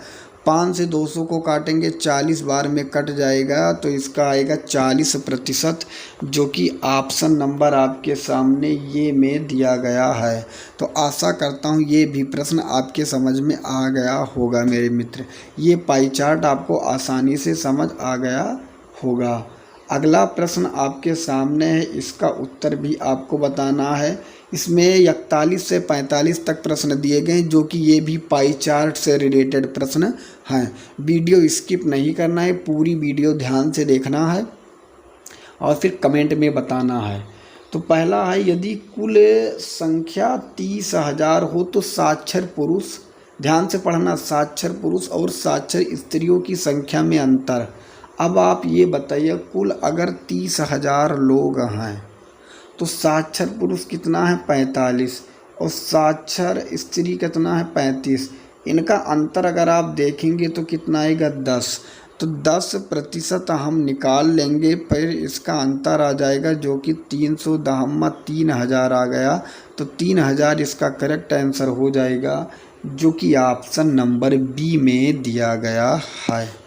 5 से 200 को काटेंगे, 40 बार में कट जाएगा, तो इसका आएगा 40%, जो कि ऑप्शन नंबर आपके सामने ये में दिया गया है। तो आशा करता हूँ ये भी प्रश्न आपके समझ में आ गया होगा मेरे मित्र। ये पाई चार्ट आपको आसानी से समझ आ गया होगा। अगला प्रश्न आपके सामने है, इसका उत्तर भी आपको बताना है। इसमें 41 से 45 तक प्रश्न दिए गए, जो कि ये भी पाई चार्ट से रिलेटेड प्रश्न हैं। वीडियो स्किप नहीं करना है, पूरी वीडियो ध्यान से देखना है और फिर कमेंट में बताना है। तो पहला है, यदि कुल संख्या 30,000 हो तो साक्षर पुरुष, ध्यान से पढ़ना, साक्षर पुरुष और साक्षर स्त्रियों की संख्या में अंतर। अब आप ये बताइए, कुल अगर 30,000 लोग हैं तो साक्षर पुरुष कितना है 45, और साक्षर स्त्री कितना है 35। इनका अंतर अगर आप देखेंगे तो कितना आएगा 10, तो 10% हम निकाल लेंगे, फिर इसका अंतर आ जाएगा, जो कि 300 3000 आ गया। तो 3000 इसका करेक्ट आंसर हो जाएगा, जो कि ऑप्शन नंबर बी में दिया गया है।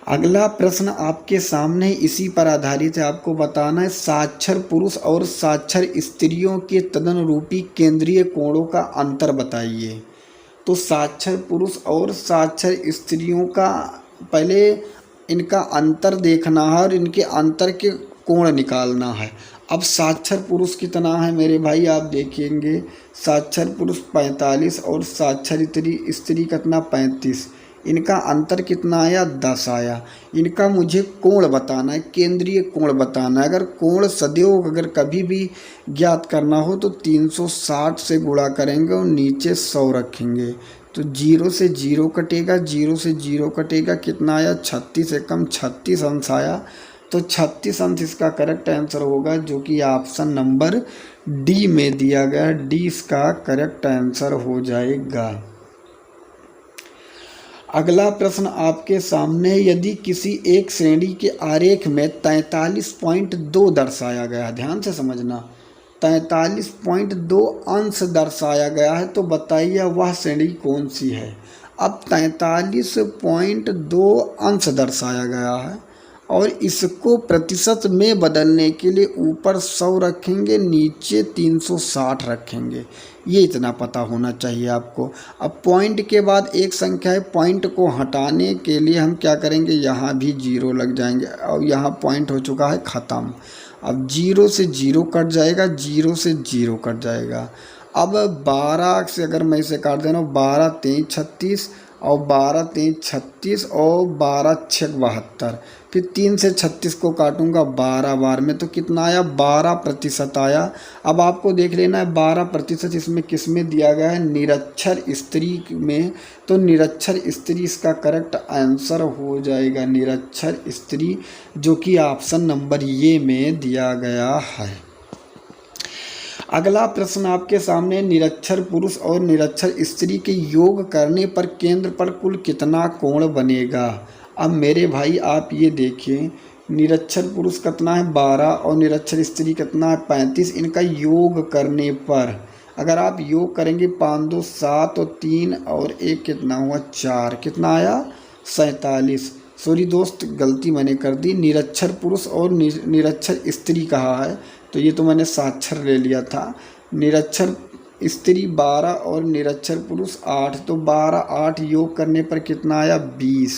अगला प्रश्न आपके सामने इसी पर आधारित है, आपको बताना है, साक्षर पुरुष और साक्षर स्त्रियों के तदनुरूपी केंद्रीय कोणों का अंतर बताइए। तो साक्षर पुरुष और साक्षर स्त्रियों का पहले इनका अंतर देखना है और इनके अंतर के कोण निकालना है। अब साक्षर पुरुष कितना है मेरे भाई, आप देखेंगे, साक्षर पुरुष 45 और साक्षर स्त्री कितना 35। इनका अंतर कितना आया 10 आया। इनका मुझे कोण बताना है, केंद्रीय कोण बताना है। अगर कोण सदैव अगर कभी भी ज्ञात करना हो तो 360 से गुणा करेंगे और नीचे 100 रखेंगे, तो 0 से 0 कटेगा, 0 से 0 कटेगा, कितना आया 36 से कम 36 अंश आया। तो 36 अंश इसका करेक्ट आंसर होगा, जो कि ऑप्शन नंबर डी में दिया गया, डी इसका करेक्ट आंसर हो जाएगा। अगला प्रश्न आपके सामने, यदि किसी एक श्रेणी के आरेख में 43.2 दर्शाया गया, ध्यान से समझना, 43.2 अंश दर्शाया गया है, तो बताइए वह श्रेणी कौन सी है। अब 43.2 अंश दर्शाया गया है और इसको प्रतिशत में बदलने के लिए ऊपर 100 रखेंगे, नीचे 360 रखेंगे, ये इतना पता होना चाहिए आपको। अब पॉइंट के बाद एक संख्या है, पॉइंट को हटाने के लिए हम क्या करेंगे, यहाँ भी 0 लग जाएंगे और यहाँ पॉइंट हो चुका है ख़त्म। अब 0 से 0 कट जाएगा, 0 से 0 कट जाएगा। अब 12 से अगर मैं इसे काट दे रहा हूँ, 12 3 36 और 12 3 36 और 12 6 72, फिर 3 से 36 को काटूंगा 12 बार में, तो कितना आया, 12% आया। अब आपको देख लेना है 12% इसमें किस में दिया गया है, निरक्षर स्त्री में। तो निरक्षर स्त्री इसका करेक्ट आंसर हो जाएगा, निरक्षर स्त्री, जो कि ऑप्शन नंबर ये में दिया गया है। अगला प्रश्न आपके सामने, निरक्षर पुरुष और निरक्षर स्त्री के योग करने पर केंद्र पर कुल कितना कोण बनेगा। अब मेरे भाई आप ये देखिए, निरक्षर पुरुष कितना है 12 और निरक्षर स्त्री कितना है 35। इनका योग करने पर अगर आप योग करेंगे 5 2 7 और 3 और 1 कितना हुआ 4, कितना आया 47। सॉरी दोस्त, गलती मैंने कर दी, निरक्षर पुरुष और निरक्षर स्त्री कहा है, तो ये तो मैंने साक्षर ले लिया था। निरक्षर स्त्री 12 और निरक्षर पुरुष 8, तो 12 8 योग करने पर कितना आया 20।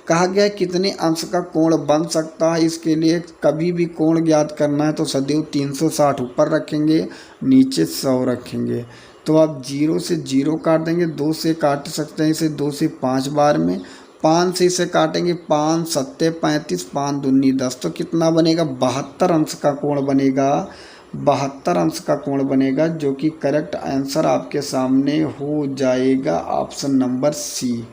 कहा गया है कितने अंश का कोण बन सकता है। इसके लिए कभी भी कोण ज्ञात करना है तो सदैव 360 ऊपर रखेंगे, नीचे 100 रखेंगे। तो आप 0 से 0 काट देंगे, 2 से काट सकते हैं इसे 2 से 5 बार में, 5 से इसे काटेंगे, 5 7 35, 5 दूनी 10, तो कितना बनेगा 72 अंश का कोण बनेगा, 72 अंश का कोण बनेगा, जो कि करेक्ट आंसर आपके सामने हो जाएगा ऑप्शन नंबर सी।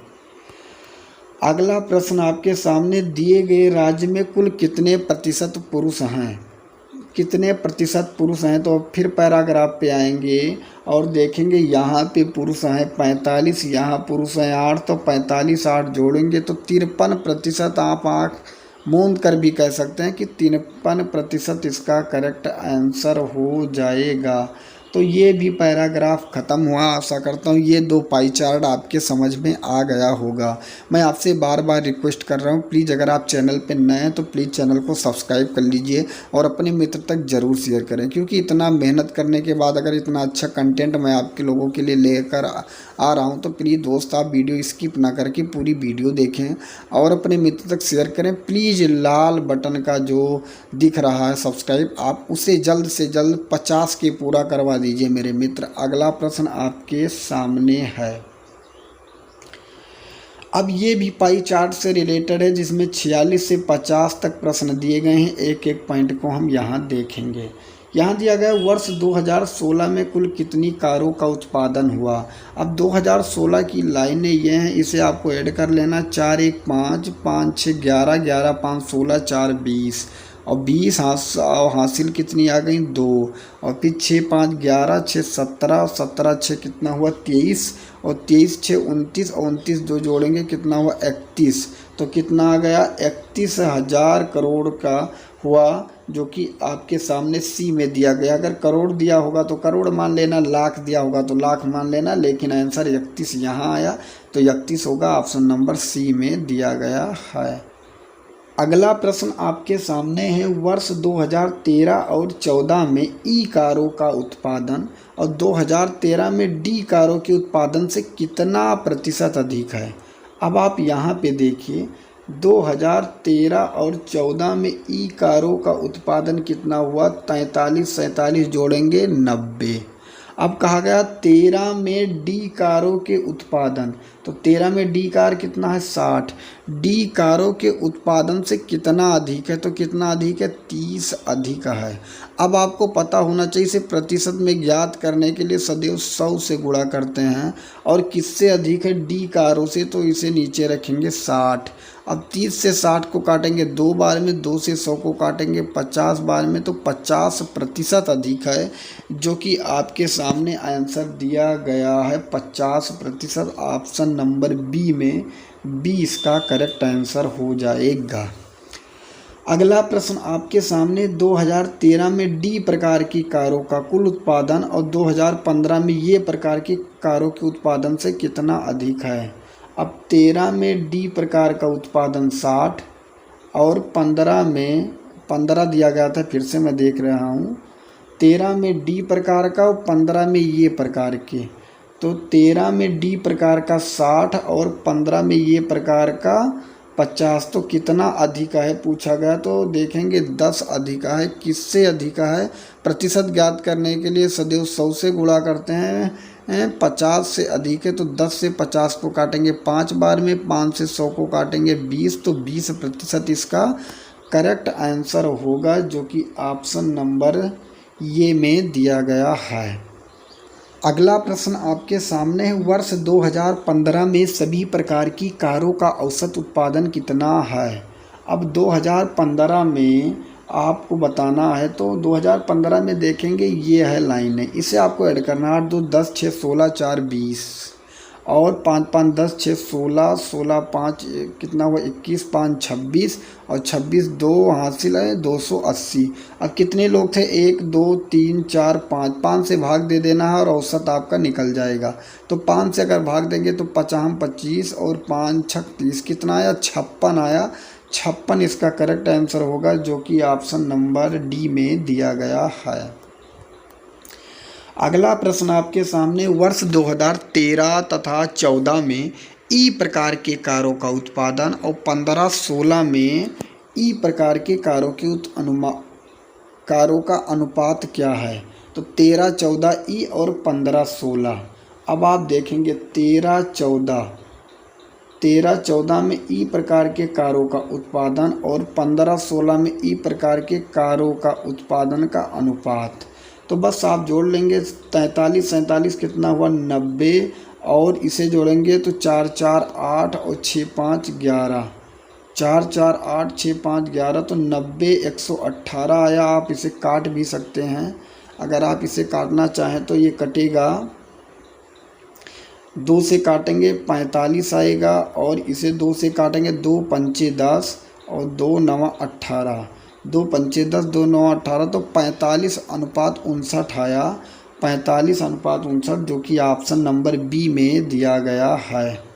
अगला प्रश्न आपके सामने, दिए गए राज्य में कुल कितने प्रतिशत पुरुष हैं, कितने प्रतिशत पुरुष हैं। तो फिर पैराग्राफ पे आएंगे और देखेंगे यहाँ पे पुरुष हैं 45, यहाँ पुरुष हैं 8, तो 45 8 जोड़ेंगे तो 53%। आप आँख मूंद कर भी कह सकते हैं कि 53% इसका करेक्ट आंसर हो जाएगा। तो ये भी पैराग्राफ ख़त्म हुआ। आशा करता हूँ ये 2 पाई चार्ट आपके समझ में आ गया होगा। मैं आपसे बार बार रिक्वेस्ट कर रहा हूँ, प्लीज़ अगर आप चैनल पे नए हैं तो प्लीज़ चैनल को सब्सक्राइब कर लीजिए और अपने मित्र तक ज़रूर शेयर करें, क्योंकि इतना मेहनत करने के बाद अगर इतना अच्छा कंटेंट मैं आपके लोगों के लिए लेकर आ रहा हूँ तो प्लीज़ दोस्त आप वीडियो स्किप ना करके पूरी वीडियो देखें और अपने मित्र तक शेयर करें। प्लीज़ लाल बटन का जो दिख रहा है सब्सक्राइब, आप उसे जल्द से जल्द 50 के पूरा करवा दीजिए मेरे मित्र। अगला प्रश्न आपके सामने है। अब ये भी पाई चार्ट से रिलेटेड है, जिसमें 46 से 50 तक प्रश्न दिए गए हैं। एक एक पॉइंट को हम यहाँ देखेंगे। यहाँ दिया गया वर्ष 2016 में कुल कितनी कारों का उत्पादन हुआ। अब 2016 की लाइनें ये हैं, इसे आपको ऐड कर लेना, 4 1 5 5 6 11 11 5 16 4 20 और 20 हासिल कितनी आ गई 2 और फिर 6 5 11 6 17 और 17 6 कितना हुआ 23 और 23 6 29 और 29 जो जोड़ेंगे कितना हुआ 31। तो कितना आ गया 31,000 करोड़ का हुआ, जो कि आपके सामने सी में दिया गया। अगर करोड़ दिया होगा तो करोड़ मान लेना, लाख दिया होगा तो लाख मान लेना, लेकिन आंसर 31 यहाँ आया तो 31 होगा, ऑप्शन नंबर सी में दिया गया है। अगला प्रश्न आपके सामने है, वर्ष 2013 और 14 में ई कारों का उत्पादन और 2013 में डी कारों के उत्पादन से कितना प्रतिशत अधिक है। अब आप यहाँ पे देखिए 2013 और 14 में ई कारों का उत्पादन कितना हुआ 43 47 जोड़ेंगे 90। अब कहा गया 13 में डी कारों के उत्पादन, तो 13 में डी कार कितना है 60, डी कारों के उत्पादन से कितना अधिक है, तो कितना अधिक है 30 अधिक है। अब आपको पता होना चाहिए इसे प्रतिशत में ज्ञात करने के लिए सदैव 100 से गुणा करते हैं और किससे अधिक है डी कारों से, तो इसे नीचे रखेंगे 60। अब 30 से 60 को काटेंगे 2 बार में, 2 से 100 को काटेंगे 50 बार में, तो 50% अधिक है, जो कि आपके सामने आंसर दिया गया है 50%। ऑप्शन नंबर बी में 20 का करेक्ट आंसर हो जाएगा। अगला प्रश्न आपके सामने 2013 में डी प्रकार की कारों का कुल उत्पादन और 2015 में ये प्रकार की कारों के उत्पादन से कितना अधिक है। अब 13 में डी प्रकार का उत्पादन 60 और 15 दिया गया था, फिर से मैं देख रहा हूँ, 13 में डी प्रकार का और 15 में ये प्रकार के, तो 13 में डी प्रकार का 60 और 15 में ये प्रकार का 50। तो कितना अधिक है पूछा गया, तो देखेंगे 10 अधिक है। किससे अधिक है? प्रतिशत ज्ञात करने के लिए सदैव 100 से गुणा करते हैं। 50 से अधिक है तो 10 से 50 को काटेंगे 5 बार में, 5 से 100 को काटेंगे 20, तो 20% इसका करेक्ट आंसर होगा, जो कि ऑप्शन नंबर ये में दिया गया है। अगला प्रश्न आपके सामने है, वर्ष 2015 में सभी प्रकार की कारों का औसत उत्पादन कितना है? अब 2015 में आपको बताना है, तो 2015 में देखेंगे ये है लाइन है, इसे आपको ऐड करना है। 8 2 10 6 16 4 20 और 5 5 10 6 16 16 5 कितना हुआ 21 5 26 और 26 2 हासिल है 280। अब कितने लोग थे? 1 2 3 4 5, 5 से भाग दे देना है और औसत आपका निकल जाएगा। तो 5 से अगर भाग देंगे तो 50 25 और 5 36 कितना आया? 56 आया। 56 इसका करेक्ट आंसर होगा, जो कि ऑप्शन नंबर डी में दिया गया है। अगला प्रश्न आपके सामने, वर्ष 2013 तथा 14 में ई प्रकार के कारों का उत्पादन और 15-16 में ई प्रकार के कारों के कारों का अनुपात क्या है? तो 13-14 ई और 15-16। अब आप देखेंगे 13-14 में ई प्रकार के कारों का उत्पादन और 15-16 में ई प्रकार के कारों का उत्पादन का अनुपात। तो बस आप जोड़ लेंगे 43-47 कितना हुआ 90 और इसे जोड़ेंगे तो 4 4 8 और 6 5 11, 4 4 8 6 5 11 तो 90 118 आया। आप इसे काट भी सकते हैं, अगर आप इसे काटना चाहें तो ये कटेगा, 2 से काटेंगे 45 आएगा और इसे 2 से काटेंगे 2 पंचे 10 और 2 9 18, 2 पंचे 10 2 9 18 तो 45:59 आया। 45:59 जो कि ऑप्शन नंबर बी में दिया गया है।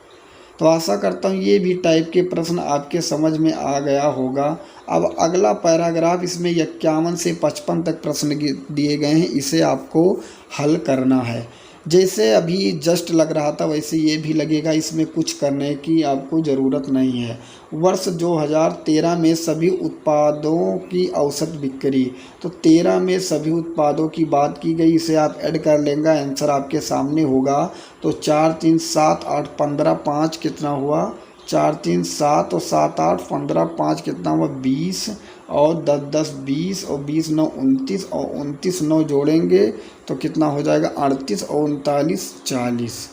तो आशा करता हूँ ये भी टाइप के प्रश्न आपके समझ में आ गया होगा। अब अगला पैराग्राफ, इसमें 51 से 55 तक प्रश्न दिए गए हैं, इसे आपको हल करना है। जैसे अभी जस्ट लग रहा था वैसे ये भी लगेगा, इसमें कुछ करने की आपको ज़रूरत नहीं है। वर्ष 2013 में सभी उत्पादों की औसत बिक्री, तो 13 में सभी उत्पादों की बात की गई, इसे आप ऐड कर लेंगे, आंसर आपके सामने होगा। तो 4 3 7 8 15 5 कितना हुआ 4 3 7 और 7 8 15 5 कितना हुआ 20 और 10 10 20 और 20 9 29 और 29 9 जोड़ेंगे तो कितना हो जाएगा 38 और 39 40।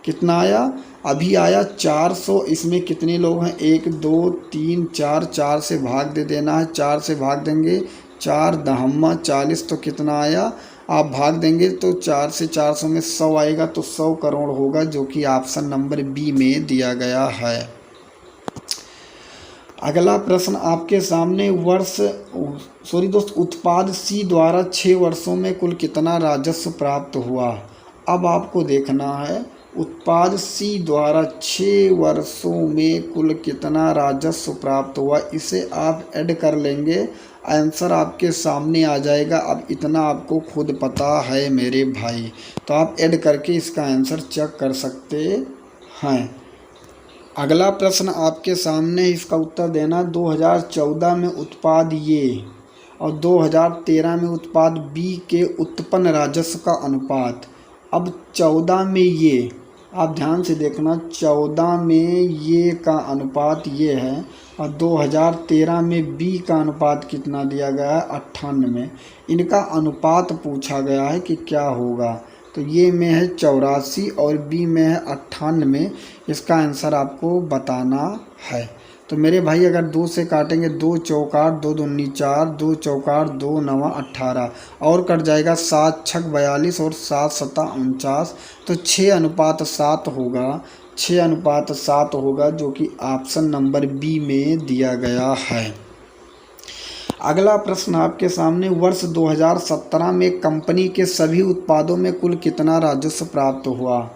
कितना आया? अभी आया 400। इसमें कितने लोग हैं? 1 2 3 4, 4 से भाग दे देना है, 4 से भाग देंगे 4 दहम्मा 40, तो कितना आया? आप भाग देंगे तो 4 से 400 में 100 आएगा, तो 100 करोड़ होगा, जो कि ऑप्शन नंबर बी में दिया गया है। अगला प्रश्न आपके सामने, उत्पाद सी द्वारा 6 वर्षों में कुल कितना राजस्व प्राप्त हुआ? अब आपको देखना है उत्पाद सी द्वारा 6 वर्षों में कुल कितना राजस्व प्राप्त हुआ, इसे आप ऐड कर लेंगे, आंसर आपके सामने आ जाएगा। अब इतना आपको खुद पता है मेरे भाई, तो आप ऐड करके इसका आंसर चेक कर सकते हैं। अगला प्रश्न आपके सामने, इसका उत्तर देना। 2014 में उत्पाद ए और 2013 में उत्पाद बी के उत्पन्न राजस्व का अनुपात। अब 14 में ये, आप ध्यान से देखना, 14 में ये का अनुपात ये है और 2013 में बी का अनुपात कितना दिया गया है 98। इनका अनुपात पूछा गया है कि क्या होगा, तो ये में है 84 और बी में है 98। इसका आंसर आपको बताना है। तो मेरे भाई अगर 2 से काटेंगे 2 चौकार 2 दूनी 4, 2 चौकार 2 नवा 18 और कट जाएगा 7 छक 42 और 7 सता 49, तो 6:7 होगा, 6:7 होगा, जो कि ऑप्शन नंबर बी में दिया गया है। अगला प्रश्न आपके सामने, वर्ष 2017 में कंपनी के सभी उत्पादों में कुल कितना राजस्व प्राप्त हुआ?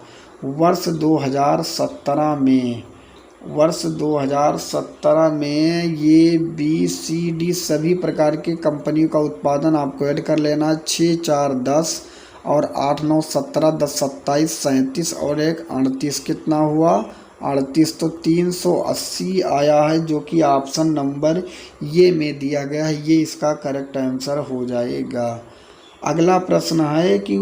वर्ष 2017 में ये बी सी डी सभी प्रकार के कंपनी का उत्पादन आपको ऐड कर लेना। 6 4 10 और 8 9 17 10 27 37 और 1 38 कितना हुआ 38, तो 380 आया है, जो कि ऑप्शन नंबर ये में दिया गया है। ये इसका करेक्ट आंसर हो जाएगा। अगला प्रश्न है कि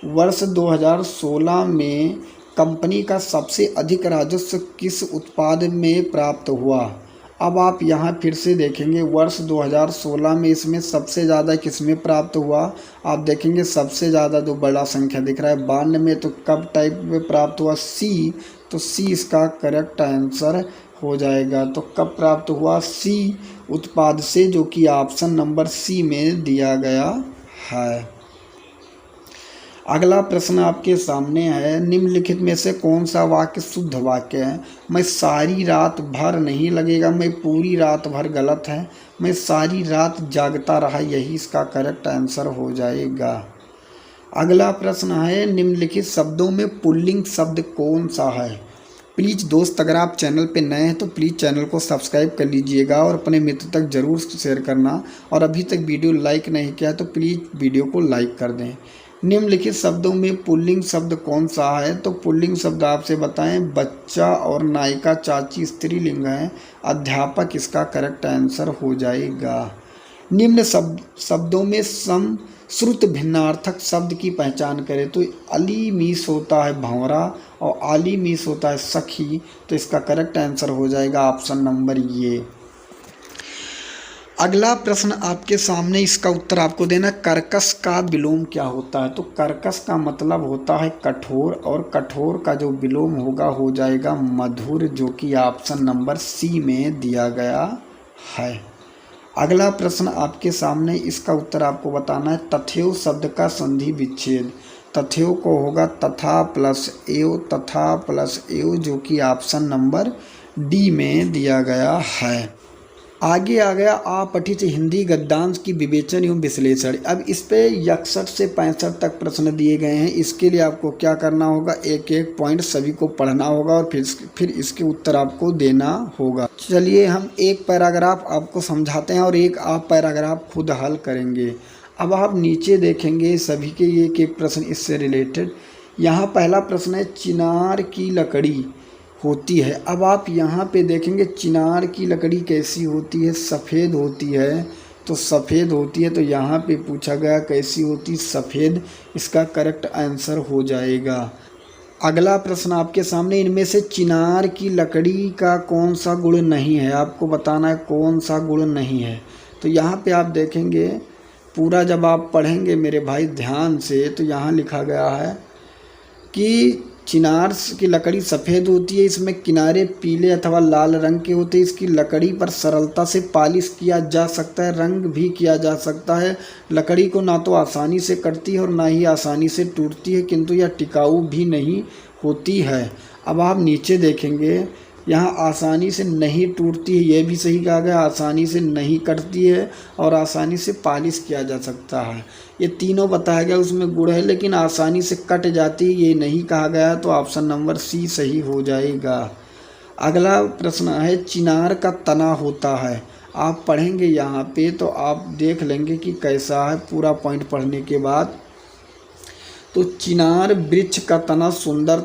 वर्ष 2016 में कंपनी का सबसे अधिक राजस्व किस उत्पाद में प्राप्त हुआ। अब आप यहाँ फिर से देखेंगे वर्ष 2016 में इसमें सबसे ज़्यादा किस में प्राप्त हुआ। आप देखेंगे सबसे ज़्यादा जो बड़ा संख्या दिख रहा है 92 में, तो कब टाइप में प्राप्त हुआ, सी, तो सी इसका करेक्ट आंसर हो जाएगा। तो कब प्राप्त हुआ, सी उत्पाद से, जो कि ऑप्शन नंबर सी में दिया गया है। अगला प्रश्न आपके सामने है, निम्नलिखित में से कौन सा वाक्य शुद्ध वाक्य है। मैं सारी रात भर नहीं लगेगा, मैं पूरी रात भर गलत है, मैं सारी रात जागता रहा, यही इसका करेक्ट आंसर हो जाएगा। अगला प्रश्न है, निम्नलिखित शब्दों में पुल्लिंग शब्द कौन सा है। प्लीज़ दोस्त, अगर आप चैनल पे नए हैं तो प्लीज़ चैनल को सब्सक्राइब कर लीजिएगा और अपने मित्र तक ज़रूर शेयर करना, और अभी तक वीडियो लाइक नहीं किया तो प्लीज़ वीडियो को लाइक कर दें। निम्नलिखित शब्दों में पुल्लिंग शब्द कौन सा है। तो पुल्लिंग शब्द आपसे बताएं, बच्चा और नायिका चाची स्त्रीलिंग है, अध्यापक इसका करेक्ट आंसर हो जाएगा। निम्न शब्दों में सम श्रुत भिन्नार्थक शब्द की पहचान करें। तो अली मीस होता है भंवरा और आली मीस होता है सखी, तो इसका करेक्ट आंसर हो जाएगा ऑप्शन नंबर ये। अगला प्रश्न आपके सामने, इसका उत्तर आपको देना, कर्कश का विलोम क्या होता है। तो कर्कश का मतलब होता है कठोर, और कठोर का जो विलोम होगा हो जाएगा मधुर, जो कि ऑप्शन नंबर सी में दिया गया है। अगला प्रश्न आपके सामने, इसका उत्तर आपको बताना है, तथैव शब्द का संधि विच्छेद। तथैव को होगा तथा प्लस एव, तथा प्लस एव, जो कि ऑप्शन नंबर डी में दिया गया है। आगे आ गया अपठित हिंदी गद्यांश की विवेचन एवं विश्लेषण। अब इस पे 61 से 65 तक प्रश्न दिए गए हैं। इसके लिए आपको क्या करना होगा, एक एक पॉइंट सभी को पढ़ना होगा और फिर इसके उत्तर आपको देना होगा। चलिए हम एक पैराग्राफ आपको समझाते हैं और एक आप पैराग्राफ खुद हल करेंगे। अब आप नीचे देखेंगे सभी के एक एक प्रश्न इससे रिलेटेड। यहाँ पहला प्रश्न है, चिनार की लकड़ी होती है। अब आप यहाँ पे देखेंगे चिनार की लकड़ी कैसी होती है, सफ़ेद होती है, तो सफ़ेद होती है, तो यहाँ पे पूछा गया कैसी होती, सफ़ेद, इसका करेक्ट आंसर हो जाएगा। अगला प्रश्न आपके सामने, इनमें से चिनार की लकड़ी का कौन सा गुण नहीं है, आपको बताना है कौन सा गुण नहीं है। तो यहाँ पे आप देखेंगे पूरा, जब आप पढ़ेंगे मेरे भाई ध्यान से, तो यहाँ लिखा गया है कि चिनार की लकड़ी सफ़ेद होती है, इसमें किनारे पीले अथवा लाल रंग के होते हैं, इसकी लकड़ी पर सरलता से पॉलिश किया जा सकता है, रंग भी किया जा सकता है। लकड़ी को ना तो आसानी से कटती है और ना ही आसानी से टूटती है, किंतु यह टिकाऊ भी नहीं होती है। अब आप नीचे देखेंगे यहाँ आसानी से नहीं टूटती है, ये भी सही कहा गया, आसानी से नहीं कटती है और आसानी से पॉलिश किया जा सकता है। ये तीनों बताया गया उसमें गुण है, लेकिन आसानी से कट जाती है ये नहीं कहा गया, तो ऑप्शन नंबर सी सही हो जाएगा। अगला प्रश्न है, चिनार का तना होता है। आप पढ़ेंगे यहाँ पे तो आप देख लेंगे कि कैसा है पूरा पॉइंट पढ़ने के बाद। तो चिनार वृक्ष का तना सुंदर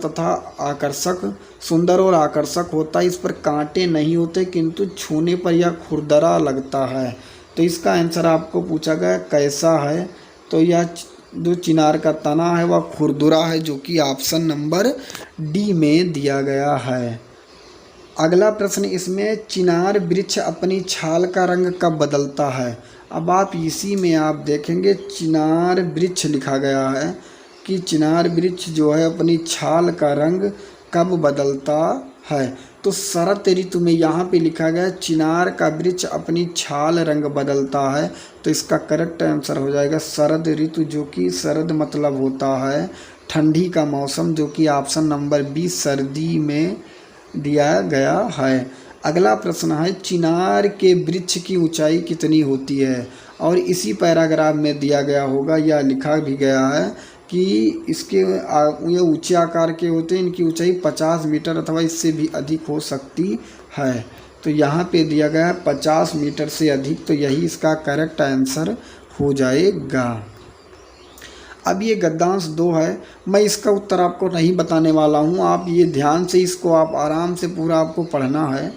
और आकर्षक होता है, इस पर कांटे नहीं होते, किंतु छूने पर यह खुरदरा लगता है। तो इसका आंसर आपको पूछा गया कैसा है, तो यह जो चिनार का तना है वह खुरदुरा है, जो कि ऑप्शन नंबर डी में दिया गया है। अगला प्रश्न, इसमें चिनार वृक्ष अपनी छाल का रंग कब बदलता है। अब आप इसी में आप देखेंगे चिनार वृक्ष लिखा गया है कि चिनार वृक्ष जो है अपनी छाल का रंग कब बदलता है। तो शरद ऋतु में यहाँ पे लिखा गया चिनार का वृक्ष अपनी छाल रंग बदलता है, तो इसका करेक्ट आंसर हो जाएगा शरद ऋतु, जो कि शरद मतलब होता है ठंडी का मौसम, जो कि ऑप्शन नंबर बी सर्दी में दिया गया है। अगला प्रश्न है, चिनार के वृक्ष की ऊंचाई कितनी होती है, और इसी पैराग्राफ में दिया गया होगा या लिखा भी गया है कि इसके ये ऊंचे आकार के होते हैं, इनकी ऊंचाई 50 मीटर अथवा इससे भी अधिक हो सकती है। तो यहाँ पे दिया गया है 50 मीटर से अधिक, तो यही इसका करेक्ट आंसर हो जाएगा। अब ये गद्यांश 2 है, मैं इसका उत्तर आपको नहीं बताने वाला हूँ। आप ये ध्यान से इसको आप आराम से पूरा आपको पढ़ना है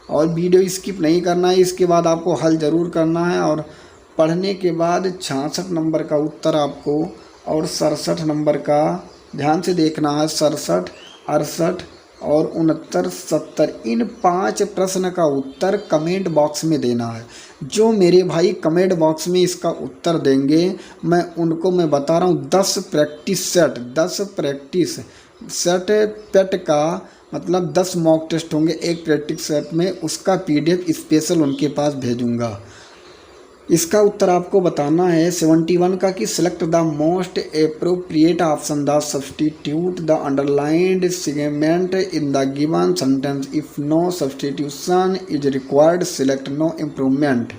और वीडियो स्किप नहीं करना है। इसके बाद आपको हल ज़रूर करना है और पढ़ने के बाद 66 नंबर का उत्तर आपको और 67 नंबर का ध्यान से देखना है। 67, 68 और 69, 70 इन 5 प्रश्न का उत्तर कमेंट बॉक्स में देना है। जो मेरे भाई कमेंट बॉक्स में इसका उत्तर देंगे मैं उनको मैं बता रहा हूँ 10 प्रैक्टिस सेट, 10 प्रैक्टिस सेट पेट का मतलब 10 मॉक टेस्ट होंगे एक प्रैक्टिस सेट में, उसका PDF स्पेशल उनके पास भेजूँगा। इसका उत्तर आपको बताना है 71 का कि select the most appropriate option the substitute the underlined segment in the given sentence if no substitution is required select no improvement.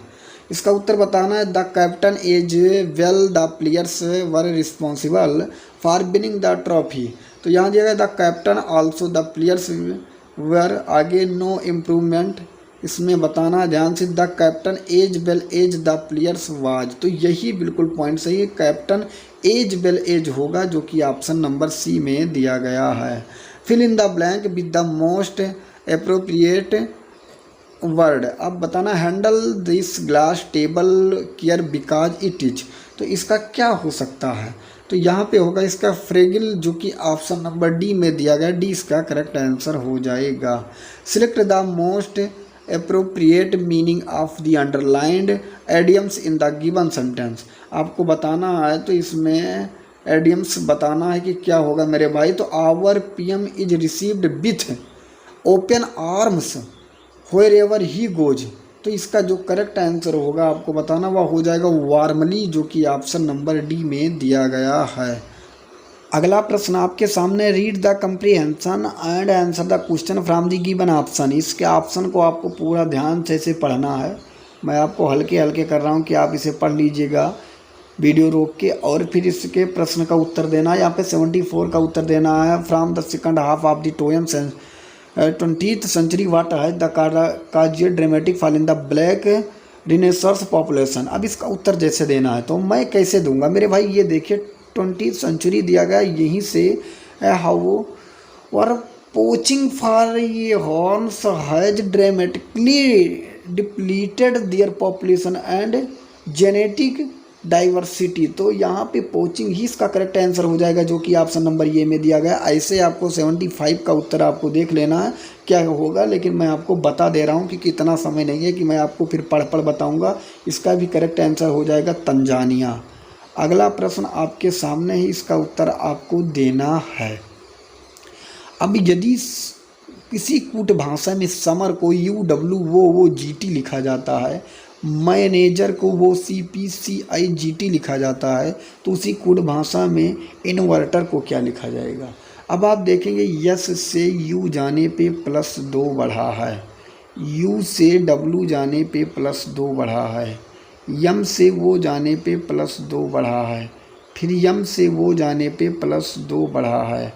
इसका उत्तर बताना है the captain as well the players were responsible for winning the trophy. तो यहाँ दिया गया the captain also the players were, आगे no improvement. इसमें बताना ध्यान से the captain as well as the players was, तो यही बिल्कुल पॉइंट सही है। कैप्टन एज वेल एज होगा जो कि ऑप्शन नंबर सी में दिया गया है। Fill in the blank with the most appropriate word. अब बताना handle this glass table care because it is, तो इसका क्या हो सकता है? तो यहाँ पे होगा इसका फ्रेगिल जो कि ऑप्शन नंबर डी में दिया गया, डी इसका करेक्ट आंसर हो जाएगा। Select the most appropriate meaning of the underlined idioms in the given sentence। आपको बताना है तो इसमें idioms बताना है कि क्या होगा मेरे भाई। तो our PM is received with open arms wherever he goes, तो इसका जो करेक्ट आंसर होगा आपको बताना वह हो जाएगा वार्मली जो कि ऑप्शन नंबर डी में दिया गया है। अगला प्रश्न आपके सामने, read the comprehension and answer the question from the given option. इसके ऑप्शन को आपको पूरा ध्यान से पढ़ना है। मैं आपको हल्के हल्के कर रहा हूँ कि आप इसे पढ़ लीजिएगा वीडियो रोक के और फिर इसके प्रश्न का उत्तर देना है। यहाँ पे 74 का उत्तर देना है। From the second half of the 20th century what है the causes dramatic fall in the black renaissance population. अब इसका उत्तर जैसे देना है तो मैं कैसे दूंगा मेरे भाई, ये देखिए 20th सेंचुरी दिया गया, यहीं से हाउ वर पोचिंग फॉर ये horns has dramatically depleted their population and genetic diversity. तो यहाँ पे पोचिंग ही इसका करेक्ट आंसर हो जाएगा जो कि ऑप्शन नंबर ये में दिया गया। ऐसे आपको 75 का उत्तर आपको देख लेना है क्या होगा, लेकिन मैं आपको बता दे रहा हूँ कि कितना समय नहीं है कि मैं आपको फिर पढ़ बताऊँगा। इसका भी करेक्ट आंसर हो जाएगा तंजानिया। अगला प्रश्न आपके सामने ही, इसका उत्तर आपको देना है। अब यदि किसी कूट भाषा में समर को UW वो GT लिखा जाता है, मैनेजर को वो CPCIGT लिखा जाता है, तो उसी कूट भाषा में इन्वर्टर को क्या लिखा जाएगा? अब आप देखेंगे यस से U जाने पे +2 बढ़ा है, U से W जाने पे +2 बढ़ा है, यम से वो जाने पे +2 बढ़ा है, फिर यम से वो जाने पे +2 बढ़ा है,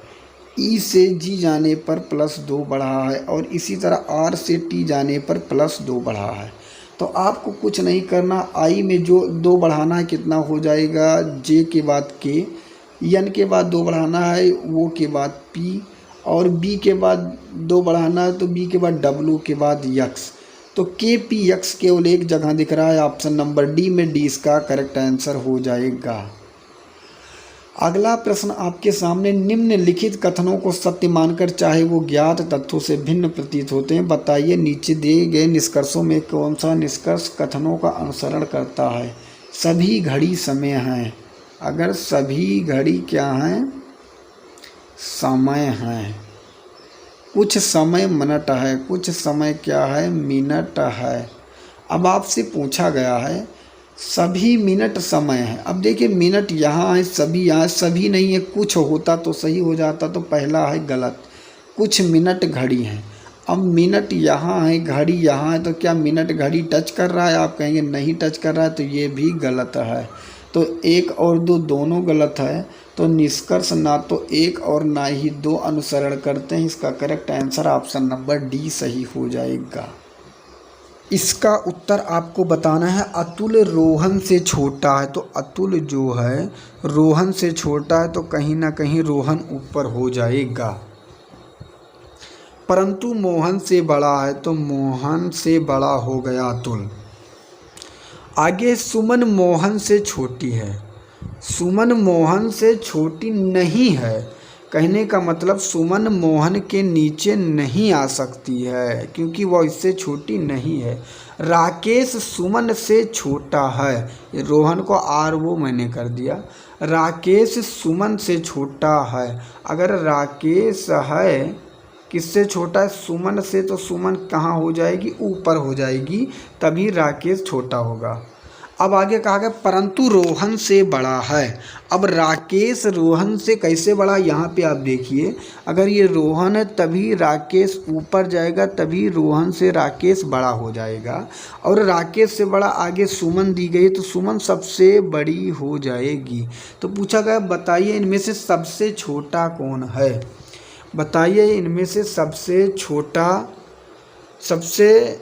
ई से जी जाने पर +2 बढ़ा है और इसी तरह आर से टी जाने पर +2 बढ़ा है। तो आपको कुछ नहीं करना, आई में जो 2 बढ़ाना है कितना हो जाएगा, जे के बाद के, एन के बाद 2 बढ़ाना है, वो के बाद पी और बी के बाद 2 बढ़ाना है तो बी के बाद डब्लू के बाद यक्स। तो KPX केवल एक जगह दिख रहा है ऑप्शन नंबर डी में, डी इसका करेक्ट आंसर हो जाएगा। अगला प्रश्न आपके सामने, निम्नलिखित कथनों को सत्य मानकर चाहे वो ज्ञात तथ्यों से भिन्न प्रतीत होते हैं, बताइए नीचे दिए गए निष्कर्षों में कौन सा निष्कर्ष कथनों का अनुसरण करता है। सभी घड़ी समय हैं, अगर सभी घड़ी क्या हैं, समय हैं, कुछ समय मिनट है, कुछ समय क्या है, मिनट है। अब आपसे पूछा गया है सभी मिनट समय है। अब देखिए मिनट यहाँ है, सभी यहाँ, सभी नहीं है, कुछ होता तो सही हो जाता, तो पहला है गलत, कुछ मिनट घड़ी है। अब मिनट यहाँ है, घड़ी यहाँ है, तो क्या मिनट घड़ी टच कर रहा है? आप कहेंगे नहीं टच कर रहा है, तो ये भी गलत है। तो 1 और 2 दोनों गलत है, तो निष्कर्ष ना तो 1 और ना ही 2 अनुसरण करते हैं। इसका correct answer option number D सही हो जाएगा। इसका उत्तर आपको बताना है। अतुल रोहन से छोटा है, तो अतुल जो है रोहन से छोटा है, तो कहीं ना कहीं रोहन ऊपर हो जाएगा। परंतु मोहन से बड़ा है, तो मोहन से बड़ा हो गया अतुल। आगे सुमन मोहन से छोटी है, सुमन मोहन से छोटी नहीं है। कहने का मतलब सुमन मोहन के नीचे नहीं आ सकती है क्योंकि वह इससे छोटी नहीं है। राकेश सुमन से छोटा है, ये रोहन को आर वो मैंने कर दिया। राकेश सुमन से छोटा है, अगर राकेश है किससे छोटा है, सुमन से, तो सुमन कहाँ हो जाएगी, ऊपर हो जाएगी, तभी राकेश छोटा होगा। अब आगे कहा गया परंतु रोहन से बड़ा है। अब राकेश रोहन से कैसे बड़ा, यहाँ पे आप देखिए, अगर ये रोहन है तभी राकेश ऊपर जाएगा, तभी रोहन से राकेश बड़ा हो जाएगा। और राकेश से बड़ा आगे सुमन दी गई, तो सुमन सबसे बड़ी हो जाएगी। तो पूछा गया बताइए इनमें से सबसे छोटा कौन है, बताइए इनमें से सबसे छोटा, सबसे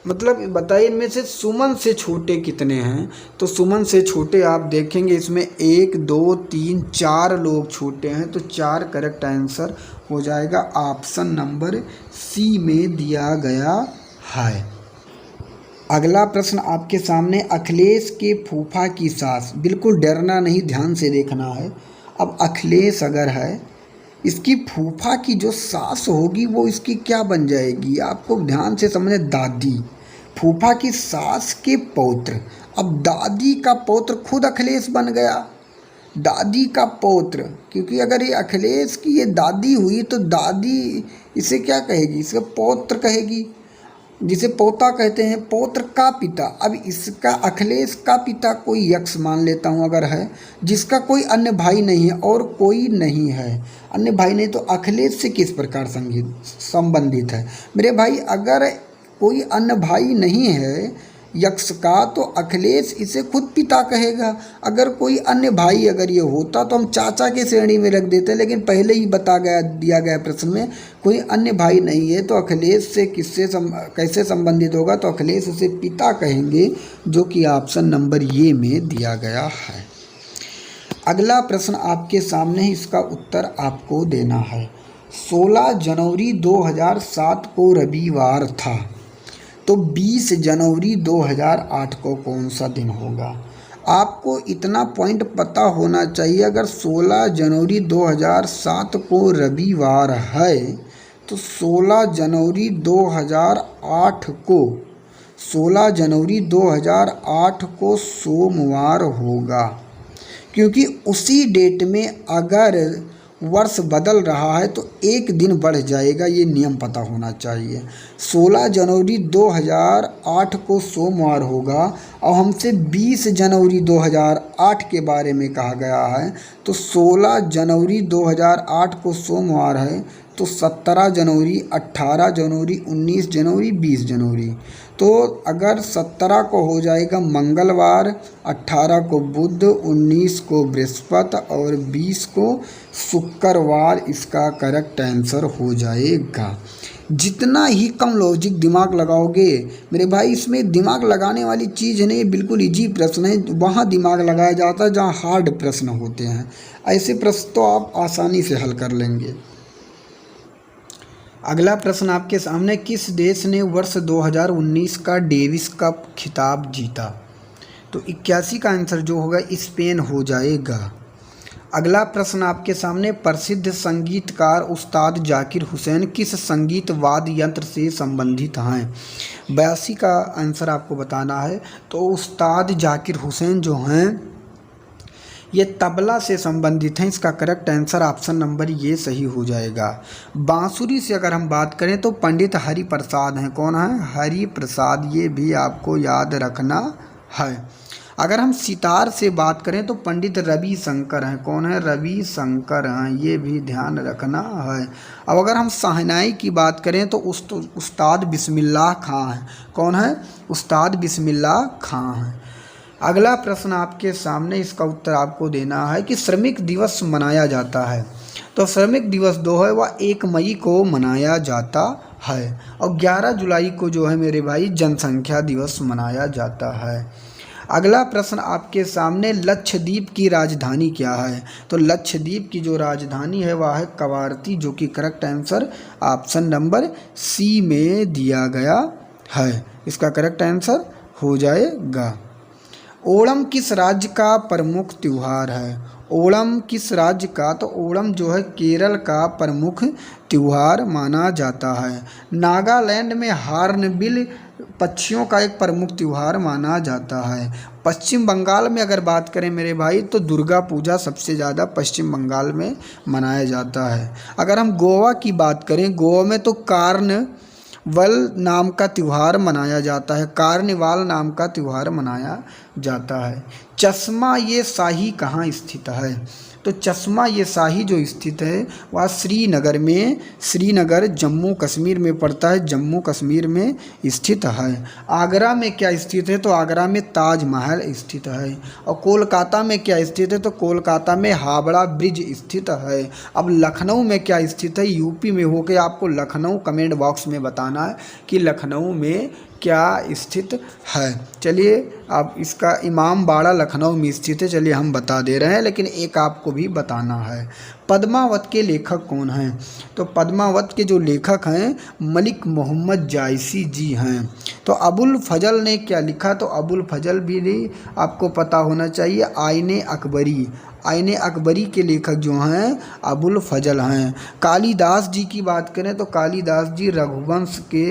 मतलब बताइए इनमें से सुमन से छोटे कितने हैं। तो सुमन से छोटे आप देखेंगे इसमें 1 2 3 4 लोग छोटे हैं, तो 4 करेक्ट आंसर हो जाएगा। ऑप्शन नंबर सी में दिया गया है। अगला प्रश्न आपके सामने, अखिलेश के फूफा की सास, बिल्कुल डरना नहीं, ध्यान से देखना है। अब अखिलेश अगर है, इसकी फूफा की जो सास होगी वो इसकी क्या बन जाएगी, आपको ध्यान से समझे, दादी। फूफा की सास के पौत्र, अब दादी का पौत्र खुद अखिलेश बन गया, दादी का पौत्र, क्योंकि अगर ये अखिलेश की ये दादी हुई तो दादी इसे क्या कहेगी, इसे पौत्र कहेगी, जिसे पोता कहते हैं, पौत्र का पिता। अब इसका अखिलेश का पिता कोई यक्ष मान लेता हूँ अगर है, जिसका कोई अन्य भाई नहीं है और कोई नहीं है, अन्य भाई नहीं, तो अखिलेश से किस प्रकार संबंधित है मेरे भाई। अगर कोई अन्य भाई नहीं है यक्ष का, तो अखिलेश इसे खुद पिता कहेगा। अगर कोई अन्य भाई अगर ये होता तो हम चाचा के श्रेणी में रख देते, लेकिन पहले ही दिया गया प्रश्न में कोई अन्य भाई नहीं है, तो अखिलेश से कैसे संबंधित होगा, तो अखिलेश उसे पिता कहेंगे, जो कि ऑप्शन नंबर ये में दिया गया है। अगला प्रश्न आपके सामने है, इसका उत्तर आपको देना है। 16 जनवरी 2007 को रविवार था, तो 20 जनवरी 2008 को कौन सा दिन होगा। आपको इतना पॉइंट पता होना चाहिए, अगर 16 जनवरी 2007 को रविवार है तो 16 जनवरी 2008 को 16 जनवरी 2008 को सोमवार होगा, क्योंकि उसी डेट में अगर वर्ष बदल रहा है तो एक दिन बढ़ जाएगा, ये नियम पता होना चाहिए। 16 जनवरी 2008 को सोमवार होगा और हमसे 20 जनवरी 2008 के बारे में कहा गया है, तो 16 जनवरी 2008 को सोमवार है, तो 17 जनवरी, 18 जनवरी, 19 जनवरी, 20 जनवरी। तो अगर 17 को हो जाएगा मंगलवार, 18 को बुध, 19 को बृहस्पति और 20 को शुक्रवार, इसका करेक्ट आंसर हो जाएगा। जितना ही कम लॉजिक दिमाग लगाओगे मेरे भाई, इसमें दिमाग लगाने वाली चीज़ नहीं, बिल्कुल इजी प्रश्न है, वहाँ दिमाग लगाया जाता है जहाँ हार्ड प्रश्न होते हैं। ऐसे प्रश्न तो आप आसानी से हल कर लेंगे। अगला प्रश्न आपके सामने, किस देश ने वर्ष 2019 का डेविस कप खिताब जीता। तो 81 का आंसर जो होगा स्पेन हो जाएगा। अगला प्रश्न आपके सामने, प्रसिद्ध संगीतकार उस्ताद जाकिर हुसैन किस संगीत वाद्य यंत्र से संबंधित हैं। 82 का आंसर आपको बताना है। तो उस्ताद जाकिर हुसैन जो हैं ये तबला से संबंधित हैं, इसका करेक्ट आंसर ऑप्शन नंबर ये सही हो जाएगा। बांसुरी से अगर हम बात करें तो पंडित हरि प्रसाद हैं, कौन है, हरि प्रसाद, ये भी आपको याद रखना है। अगर हम सितार से बात करें तो पंडित रवि शंकर हैं, कौन है, रवि शंकर हैं, ये भी ध्यान रखना है। अब अगर हम शहनाई की बात करें तो उस्ताद बिस्मिल्लाह खां हैं, कौन है, उस्ताद बिस्मिल्लाह खां हैं। अगला प्रश्न आपके सामने, इसका उत्तर आपको देना है कि श्रमिक दिवस मनाया जाता है। तो श्रमिक दिवस 2 है वह 1 मई को मनाया जाता है। और 11 जुलाई को जो है मेरे भाई जनसंख्या दिवस मनाया जाता है। अगला प्रश्न आपके सामने, लक्षद्वीप की राजधानी क्या है? तो लक्षद्वीप की जो राजधानी है वह है कवारती, जो कि correct answer option number C में दिया गया है। इसका करेक्ट आंसर हो जाएगा। ओणम किस राज्य का प्रमुख त्यौहार है? ओणम किस राज्य का? तो ओणम जो है केरल का प्रमुख त्यौहार माना जाता है। नागालैंड में हार्नबिल पक्षियों का एक प्रमुख त्यौहार माना जाता है। पश्चिम बंगाल में अगर बात करें मेरे भाई तो दुर्गा पूजा सबसे ज़्यादा पश्चिम बंगाल में मनाया जाता है। अगर हम गोवा की बात करें, गोवा में तो कार्निवल नाम का त्यौहार मनाया जाता है। कार्निवाल नाम का त्यौहार मनाया जाता है। चश्मा ये शाही कहाँ स्थित है? तो चश्मा ये शाही जो स्थित है वह श्रीनगर में, श्रीनगर जम्मू कश्मीर में पड़ता है, जम्मू कश्मीर में स्थित है। आगरा में क्या स्थित है? तो आगरा में ताजमहल स्थित है। और कोलकाता में क्या स्थित है? तो कोलकाता में हावड़ा ब्रिज स्थित है। अब लखनऊ में क्या स्थित है? यूपी में होकर आपको लखनऊ कमेंट बॉक्स में बताना है कि लखनऊ में क्या स्थित है। चलिए, अब इसका इमाम बाड़ा लखनऊ में स्थित है, चलिए हम बता दे रहे हैं, लेकिन एक आपको भी बताना है। पद्मावत के लेखक कौन हैं? तो पद्मावत के जो लेखक हैं मलिक मोहम्मद जायसी जी हैं। तो अबुल फजल ने क्या लिखा? तो अबुल फजल भी आपको पता होना चाहिए, आईने अकबरी। आईने अकबरी के लेखक जो हैं अबुल फजल हैं। कालिदास जी की बात करें तो कालिदास जी रघुवंश के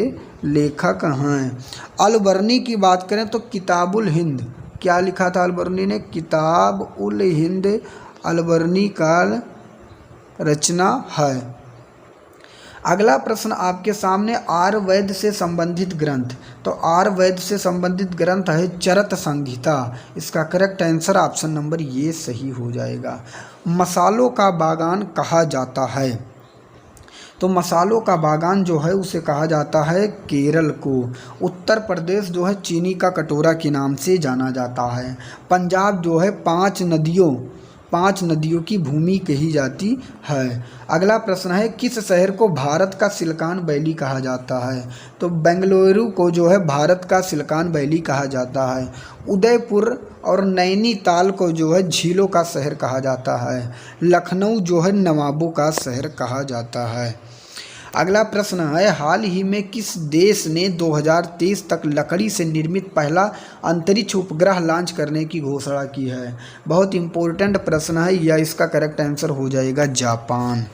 लेखक हैं। अलबर्नी की बात करें तो किताबुल हिंद, क्या लिखा था अलबर्नी ने? किताब उल हिंद अलबर्नी का रचना है। अगला प्रश्न आपके सामने, आर्यवेद से संबंधित ग्रंथ। तो आर्यवेद से संबंधित ग्रंथ है चरक संहिता। इसका करेक्ट आंसर ऑप्शन नंबर ये सही हो जाएगा। मसालों का बागान कहा जाता है? तो मसालों का बागान जो है उसे कहा जाता है केरल को। उत्तर प्रदेश जो है चीनी का कटोरा के नाम से जाना जाता है। पंजाब जो है पांच नदियों की भूमि कही जाती है। अगला प्रश्न है, किस शहर को भारत का सिलिकॉन वैली कहा जाता है? तो बेंगलुरु को जो है भारत का सिलिकॉन वैली कहा जाता है। उदयपुर और नैनीताल को जो है झीलों का शहर कहा जाता है। लखनऊ जो है नवाबों का शहर कहा जाता है। अगला प्रश्न है, हाल ही में किस देश ने 2023 तक लकड़ी से निर्मित पहला अंतरिक्ष उपग्रह लॉन्च करने की घोषणा की है? बहुत इंपॉर्टेंट प्रश्न है, या इसका करेक्ट आंसर हो जाएगा जापान।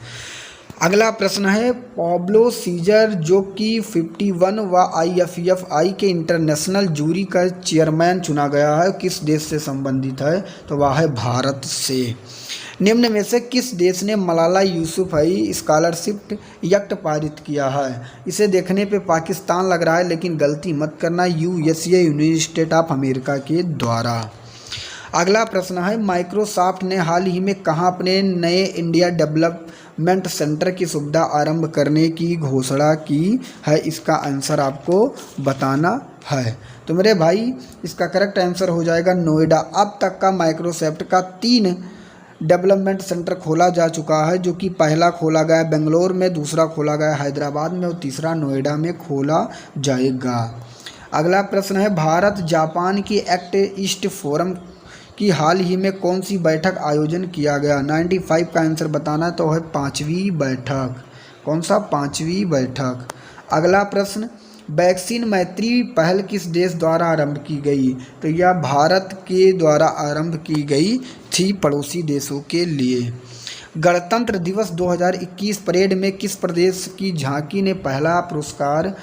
अगला प्रश्न है, पाब्लो सीजर जो कि 51 व IFFI के इंटरनेशनल जूरी का चेयरमैन चुना गया है, किस देश से संबंधित है? तो वह है भारत से। निम्न में से किस देश ने मलाला यूसुफजई स्कॉलरशिप एक्ट पारित किया है? इसे देखने पे पाकिस्तान लग रहा है, लेकिन गलती मत करना, USA United state of America के द्वारा। अगला प्रश्न है, माइक्रोसॉफ्ट ने हाल ही में कहाँ अपने नए इंडिया डेवलपमेंट सेंटर की सुविधा आरंभ करने की घोषणा की है? इसका आंसर आपको बताना है। तो मेरे भाई इसका करेक्ट आंसर हो जाएगा नोएडा। अब तक का माइक्रोसॉफ्ट का 3 डेवलपमेंट सेंटर खोला जा चुका है, जो कि पहला खोला गया बेंगलोर में, दूसरा खोला गया हैदराबाद में और तीसरा नोएडा में खोला जाएगा। अगला प्रश्न है, भारत जापान की एक्ट ईस्ट फोरम की हाल ही में कौन सी बैठक आयोजन किया गया? 95 का आंसर बताना है, तो है 5वीं बैठक। कौन सा? 5वीं बैठक। अगला प्रश्न, वैक्सीन मैत्री पहल किस देश द्वारा आरंभ की गई? तो यह भारत के द्वारा आरंभ की गई थी पड़ोसी देशों के लिए। गणतंत्र दिवस 2021 परेड में किस प्रदेश की झांकी ने पहला पुरस्कार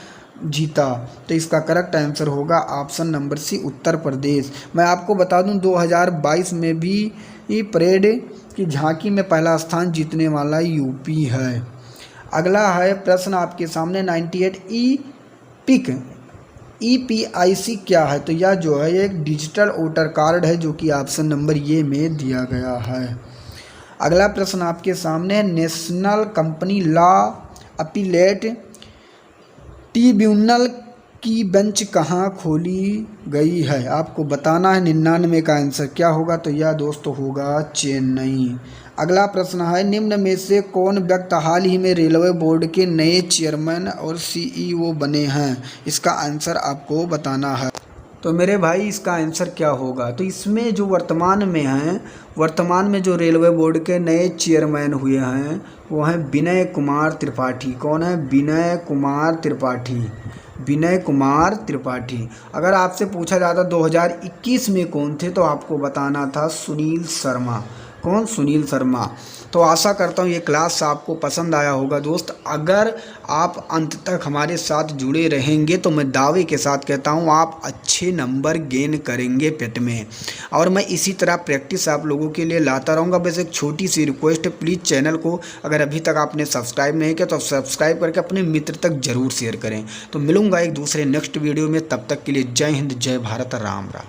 जीता? तो इसका करेक्ट आंसर होगा ऑप्शन नंबर सी, उत्तर प्रदेश। मैं आपको बता दूं 2022 में भी परेड की झांकी में पहला स्थान जीतने वाला यूपी है। अगला है प्रश्न आपके सामने, 98 EPIC क्या है? तो यह जो है एक डिजिटल वोटर कार्ड है, जो कि ऑप्शन नंबर ये में दिया गया है। अगला प्रश्न आपके सामने है, national company law appellate tribunal की बेंच कहाँ खोली गई है, आपको बताना है। 99 का आंसर क्या होगा, तो यह दोस्तों होगा चेन्नई। अगला प्रश्न है, निम्न में से कौन व्यक्ति हाल ही में रेलवे बोर्ड के नए चेयरमैन और सीईओ बने हैं, इसका आंसर आपको बताना है। तो मेरे भाई इसका आंसर क्या होगा, तो इसमें जो वर्तमान में जो रेलवे बोर्ड के नए चेयरमैन हुए हैं वो हैं विनय कुमार त्रिपाठी। कौन है, विनय कुमार त्रिपाठी। विनय कुमार त्रिपाठी। अगर आपसे पूछा जाता 2021 में कौन थे, तो आपको बताना था सुनील शर्मा। कौन, सुनील शर्मा। तो आशा करता हूँ ये क्लास आपको पसंद आया होगा दोस्त। अगर आप अंत तक हमारे साथ जुड़े रहेंगे तो मैं दावे के साथ कहता हूँ आप अच्छे नंबर गेन करेंगे पेट में, और मैं इसी तरह प्रैक्टिस आप लोगों के लिए लाता रहूँगा। बस एक छोटी सी रिक्वेस्ट है, प्लीज़ चैनल को अगर अभी तक आपने सब्सक्राइब नहीं किया तो सब्सक्राइब करके अपने मित्र तक ज़रूर शेयर करें। तो मिलूँगा एक दूसरे नेक्स्ट वीडियो में, तब तक के लिए जय हिंद, जय भारत, राम राम।